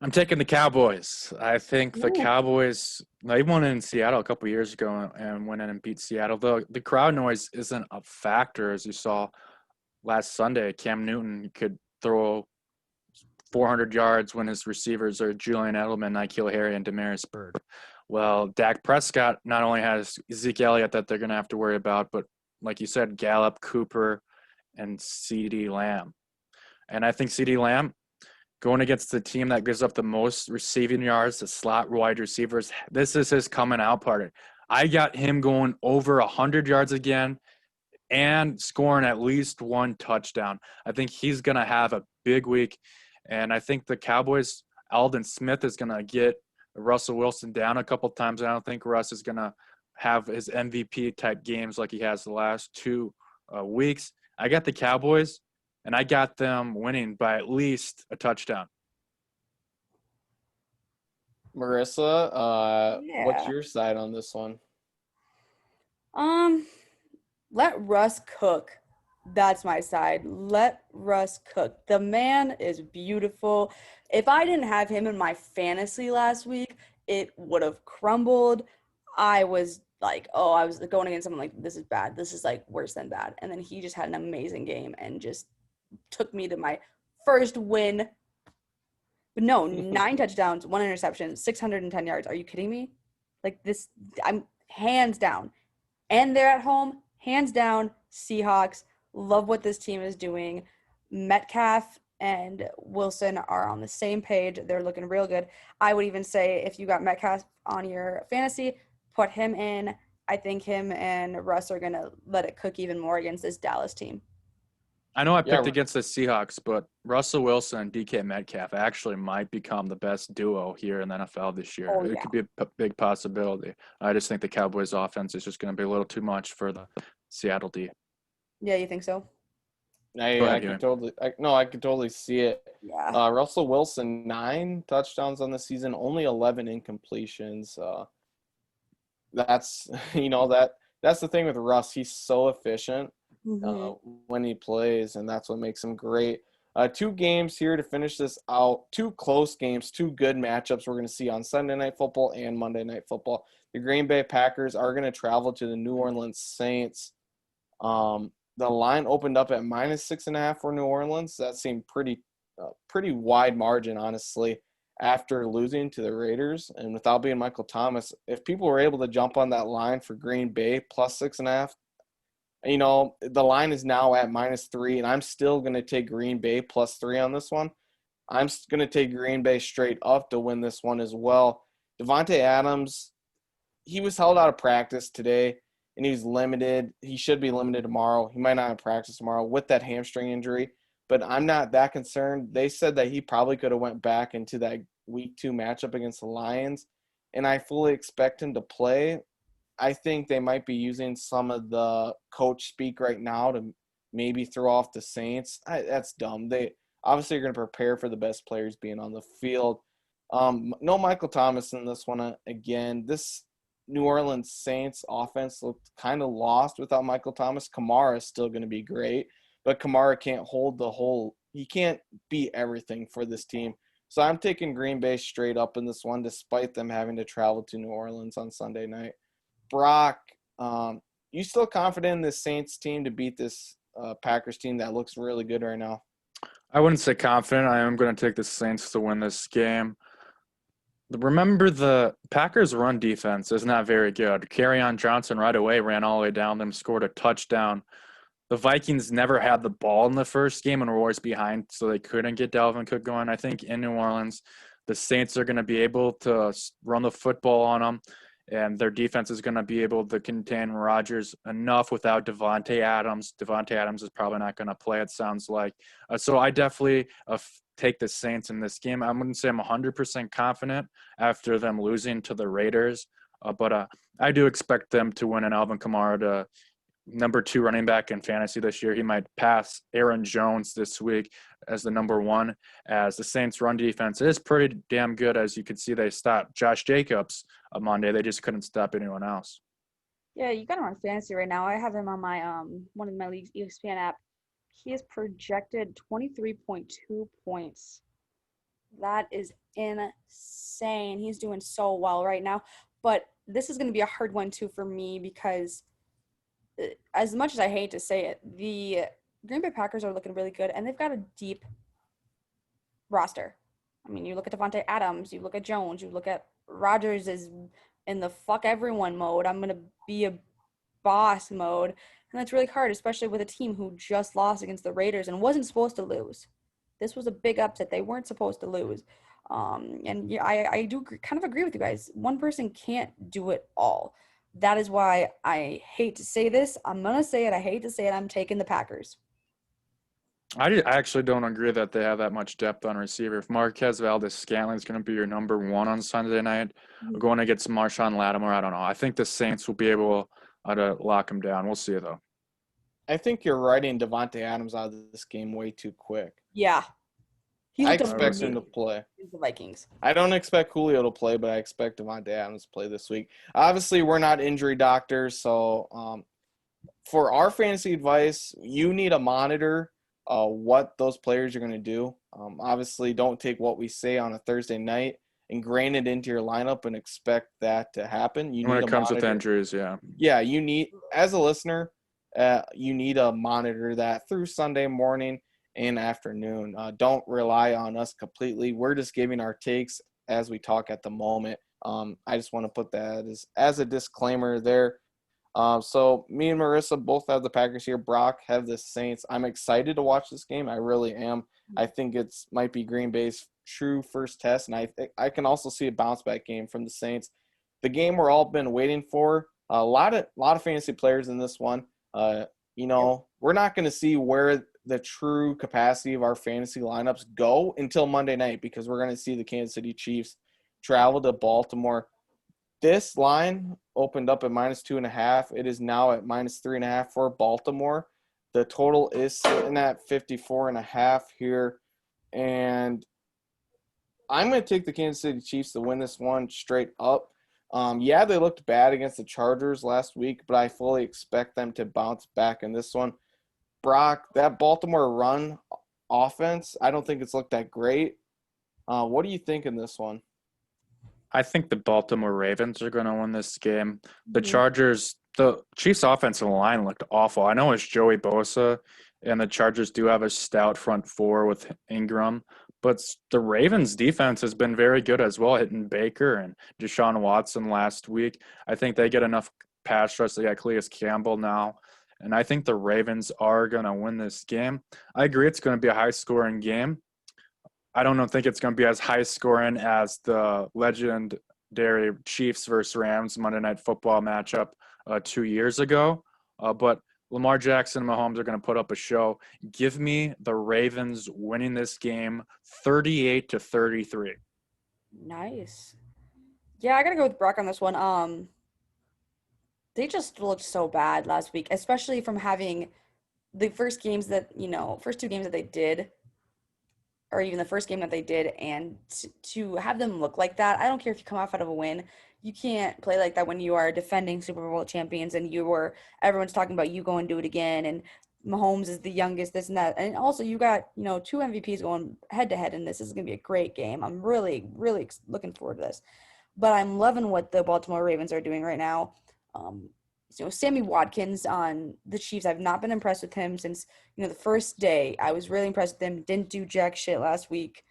I'm taking the Cowboys. I think the Cowboys, they won in Seattle a couple years ago and went in and beat Seattle. The crowd noise isn't a factor, as you saw last Sunday. Cam Newton could throw 400 yards when his receivers are Julian Edelman, N'Keal Harry, and Damaris Byrd. Well, Dak Prescott not only has Zeke Elliott that they're going to have to worry about, but like you said, Gallup, Cooper, and CeeDee Lamb. And I think CeeDee Lamb, going against the team that gives up the most receiving yards, the slot wide receivers, this is his coming out party. I got him going over 100 yards again and scoring at least 1 touchdown. I think he's going to have a big week. And I think the Cowboys, Aldon Smith is going to get Russell Wilson down a couple times. I don't think Russ is going to have his MVP type games like he has the last 2 weeks. I got the Cowboys, and I got them winning by at least a touchdown. Marissa, what's Yeah. your side on this one? Let Russ cook. That's my side. Let Russ cook. The man is beautiful. If I didn't have him in my fantasy last week, it would have crumbled. I was like, oh, I was going against someone like, this is bad. This is like worse than bad. And then he just had an amazing game and just took me to my first win. But no, 9 touchdowns, 1 interception, 610 yards. Are you kidding me? Like this, I'm hands down. And they're at home, hands down, Seahawks. Love what this team is doing. Metcalf and Wilson are on the same page. They're looking real good. I would even say if you got Metcalf on your fantasy, put him in. I think him and Russ are going to let it cook even more against this Dallas team. I know I picked Yeah. against the Seahawks, but Russell Wilson and DK Metcalf actually might become the best duo here in the NFL this year. Oh, It yeah. could be a big possibility. I just think the Cowboys' offense is just going to be a little too much for the Seattle D. Yeah, you think so? Go ahead, I Huey. could totally see it. Yeah. Russell Wilson, 9 touchdowns on the season, only 11 incompletions. That's that's the thing with Russ. He's so efficient when he plays, and that's what makes him great. 2 games here to finish this out. 2 close games, 2 good matchups we're going to see on Sunday Night Football and Monday Night Football. The Green Bay Packers are going to travel to the New Orleans Saints. The line opened up at -6.5 for New Orleans. That seemed pretty wide margin, honestly, after losing to the Raiders and without being Michael Thomas. If people were able to jump on that line for Green Bay +6.5, the line is now at -3, and I'm still going to take Green Bay +3 on this one. I'm going to take Green Bay straight up to win this one as well. Devontae Adams, he was held out of practice today, and he was limited. He should be limited tomorrow. He might not have practice tomorrow with that hamstring injury, but I'm not that concerned. They said that he probably could have went back into that week 2 matchup against the Lions, and I fully expect him to play. I think they might be using some of the coach speak right now to maybe throw off the Saints. That's dumb. They obviously are going to prepare for the best players being on the field. No Michael Thomas in this one again. This New Orleans Saints offense looked kind of lost without Michael Thomas. Kamara is still going to be great, but Kamara can't hold he can't be everything for this team. So I'm taking Green Bay straight up in this one, despite them having to travel to New Orleans on Sunday night. Brock, you still confident in this Saints team to beat this Packers team that looks really good right now? I wouldn't say confident. I am going to take the Saints to win this game. Remember, the Packers' run defense is not very good. Kerryon Johnson right away ran all the way down them, scored a touchdown. The Vikings never had the ball in the first game and were always behind, so they couldn't get Dalvin Cook going. I think in New Orleans, the Saints are going to be able to run the football on them, and their defense is going to be able to contain Rodgers enough without Devontae Adams. Devontae Adams is probably not going to play, it sounds like. So I definitely take the Saints in this game. I wouldn't say I'm 100% confident after them losing to the Raiders, but I do expect them to win, and Alvin Kamara to number 2 running back in fantasy this year. He might pass Aaron Jones this week as the number 1, as the Saints run defense is pretty damn good. As you can see, they stopped Josh Jacobs on Monday. They just couldn't stop anyone else. Yeah, you got him on fantasy right now. I have him on my one of my leagues ESPN app. He is projected 23.2 points. That is insane. He's doing so well right now. But this is going to be a hard one too for me because as much as I hate to say it, the Green Bay Packers are looking really good, and they've got a deep roster. I mean, you look at Devontae Adams, you look at Jones, you look at Rodgers is in the fuck everyone mode. I'm going to be a boss mode. And that's really hard, especially with a team who just lost against the Raiders and wasn't supposed to lose. This was a big upset. They weren't supposed to lose. And yeah, I do kind of agree with you guys. One person can't do it all. That is why I hate to say this. I'm going to say it. I hate to say it. I'm taking the Packers. I actually don't agree that they have that much depth on receiver. If Marquez Valdez-Scantling is going to be your number one on Sunday night, Mhm. going against Marshawn Lattimore, I don't know. I think the Saints will be able to lock him down. We'll see, though. I think you're writing Devontae Adams out of this game way too quick. Yeah, he I looked expect him amazing to play. against the Vikings. I don't expect Julio to play, but I expect Devontae Adams to play this week. Obviously, we're not injury doctors, so for our fantasy advice, you need to monitor what those players are going to do. Obviously, don't take what we say on a Thursday night and grain it into your lineup and expect that to happen. You When need it to comes with monitor. injuries, yeah. Yeah, you need, as a listener, you need to monitor that through Sunday morning and afternoon. Don't rely on us completely. We're just giving our takes as we talk at the moment. I just want to put that as a disclaimer there. So me and Marissa both have the Packers here. Brock have the Saints. I'm excited to watch this game. I really am. I think it's might be Green Bay's true first test, and I can also see a bounce back game from the Saints. The game we're all been waiting for. A lot of fantasy players in this one. We're not going to see where the true capacity of our fantasy lineups go until Monday night because we're going to see the Kansas City Chiefs travel to Baltimore. This line opened up at -2.5. It is now at -3.5 for Baltimore. The total is sitting at 54.5 here. And I'm going to take the Kansas City Chiefs to win this one straight up. They looked bad against the Chargers last week, but I fully expect them to bounce back in this one. Brock, that Baltimore run offense, I don't think it's looked that great. What do you think in this one? I think the Baltimore Ravens are going to win this game. The Mhm. The Chiefs' offensive line looked awful. I know it's Joey Bosa, and the Chargers do have a stout front four with Ingram, but the Ravens' defense has been very good as well, hitting Baker and Deshaun Watson last week. I think they get enough pass rush. They got Calais Campbell now, and I think the Ravens are going to win this game. I agree it's going to be a high-scoring game. I don't think it's going to be as high scoring as the legendary Chiefs versus Rams Monday Night Football matchup 2 years ago. But Lamar Jackson and Mahomes are going to put up a show. Give me the Ravens winning this game 38-33. Nice. Yeah, I gotta go with Brock on this one. They just looked so bad last week, especially from having the first two games that they did, or even the first game that they did, and to have them look like that. I don't care if you come off out of a win. You can't play like that when you are defending Super Bowl champions and everyone's talking about you go and do it again. And Mahomes is the youngest, this and that. And also you got, two MVPs going head to head in this. This is going to be a great game. I'm really, really looking forward to this. But I'm loving what the Baltimore Ravens are doing right now. Um, Sammy Watkins on the Chiefs, I've not been impressed with him since, the first day. I was really impressed with him. Didn't do jack shit last week.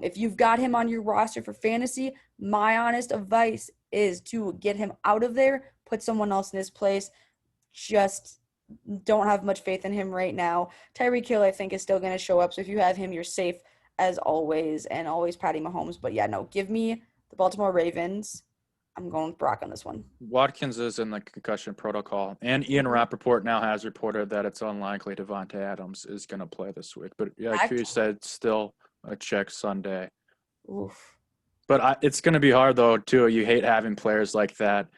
If you've got him on your roster for fantasy, my honest advice is to get him out of there, put someone else in his place. Just don't have much faith in him right now. Tyreek Hill, I think, is still going to show up. So if you have him, you're safe as always, and always Patty Mahomes. But yeah, no, give me the Baltimore Ravens. I'm going with Brock on this one. Watkins is in the concussion protocol, and Ian Rappaport now has reported that it's unlikely Devontae Adams is going to play this week. But yeah, like you said, still a check Sunday. Oof. But it's going to be hard, though, too. You hate having players like that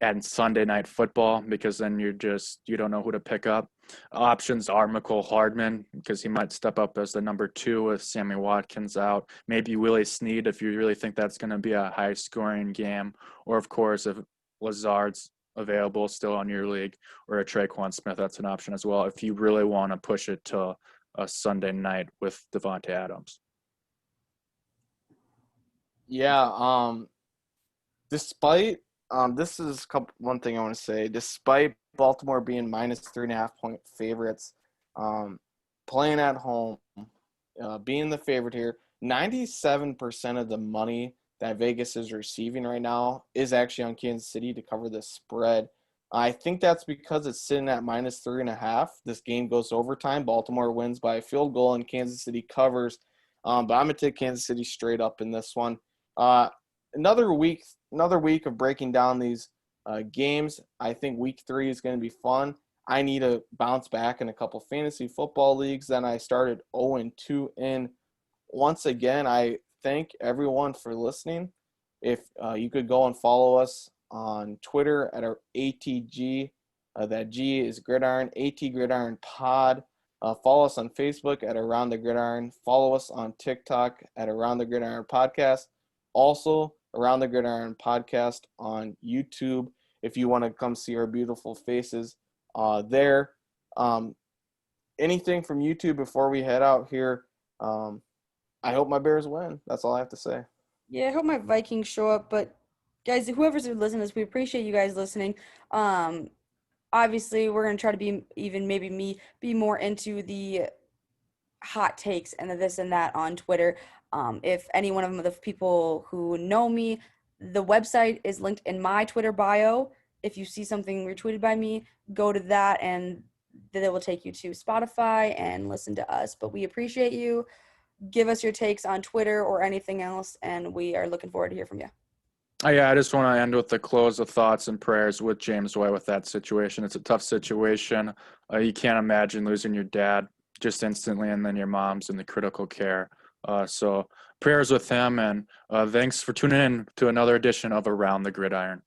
and Sunday Night Football because then you don't know who to pick up. Options are McCole Hardman because he might step up as the number 2 with Sammy Watkins out. Maybe Willie Snead if you really think that's going to be a high-scoring game. Or, of course, if Lazard's available still on your league, or a Traquan Smith, that's an option as well if you really want to push it to a Sunday night with Devontae Adams. Yeah, despite this is one thing I want to say. Despite Baltimore being -3.5 point favorites, playing at home, being the favorite here, 97% of the money that Vegas is receiving right now is actually on Kansas City to cover the spread. I think that's because it's sitting at -3.5. This game goes to overtime. Baltimore wins by a field goal, and Kansas City covers. But I'm gonna take Kansas City straight up in this one. Another week of breaking down these games. I think week 3 is going to be fun. I need to bounce back in a couple fantasy football leagues. Then I started 0-2. And once again, I thank everyone for listening. If you could go and follow us on Twitter at our ATG, that G is Gridiron, AT Gridiron Pod. Follow us on Facebook at Around the Gridiron. Follow us on TikTok at Around the Gridiron Podcast. Also, Around the Gridiron Podcast on YouTube if you want to come see our beautiful faces there. Anything from YouTube before we head out here? I hope my Bears win. That's all I have to say. Yeah, I hope my Vikings show up. But guys, whoever's listening to this, we appreciate you guys listening. Obviously, we're gonna try to be more into the hot takes and the this and that on Twitter. If any one of the people who know me, the website is linked in my Twitter bio. If you see something retweeted by me, go to that and then it will take you to Spotify and listen to us. But we appreciate you. Give us your takes on Twitter or anything else, and we are looking forward to hear from you. Yeah, I just want to end with the close of thoughts and prayers with James White with that situation. It's a tough situation. You can't imagine losing your dad just instantly, and then your mom's in the critical care. So prayers with him, and thanks for tuning in to another edition of Around the Gridiron.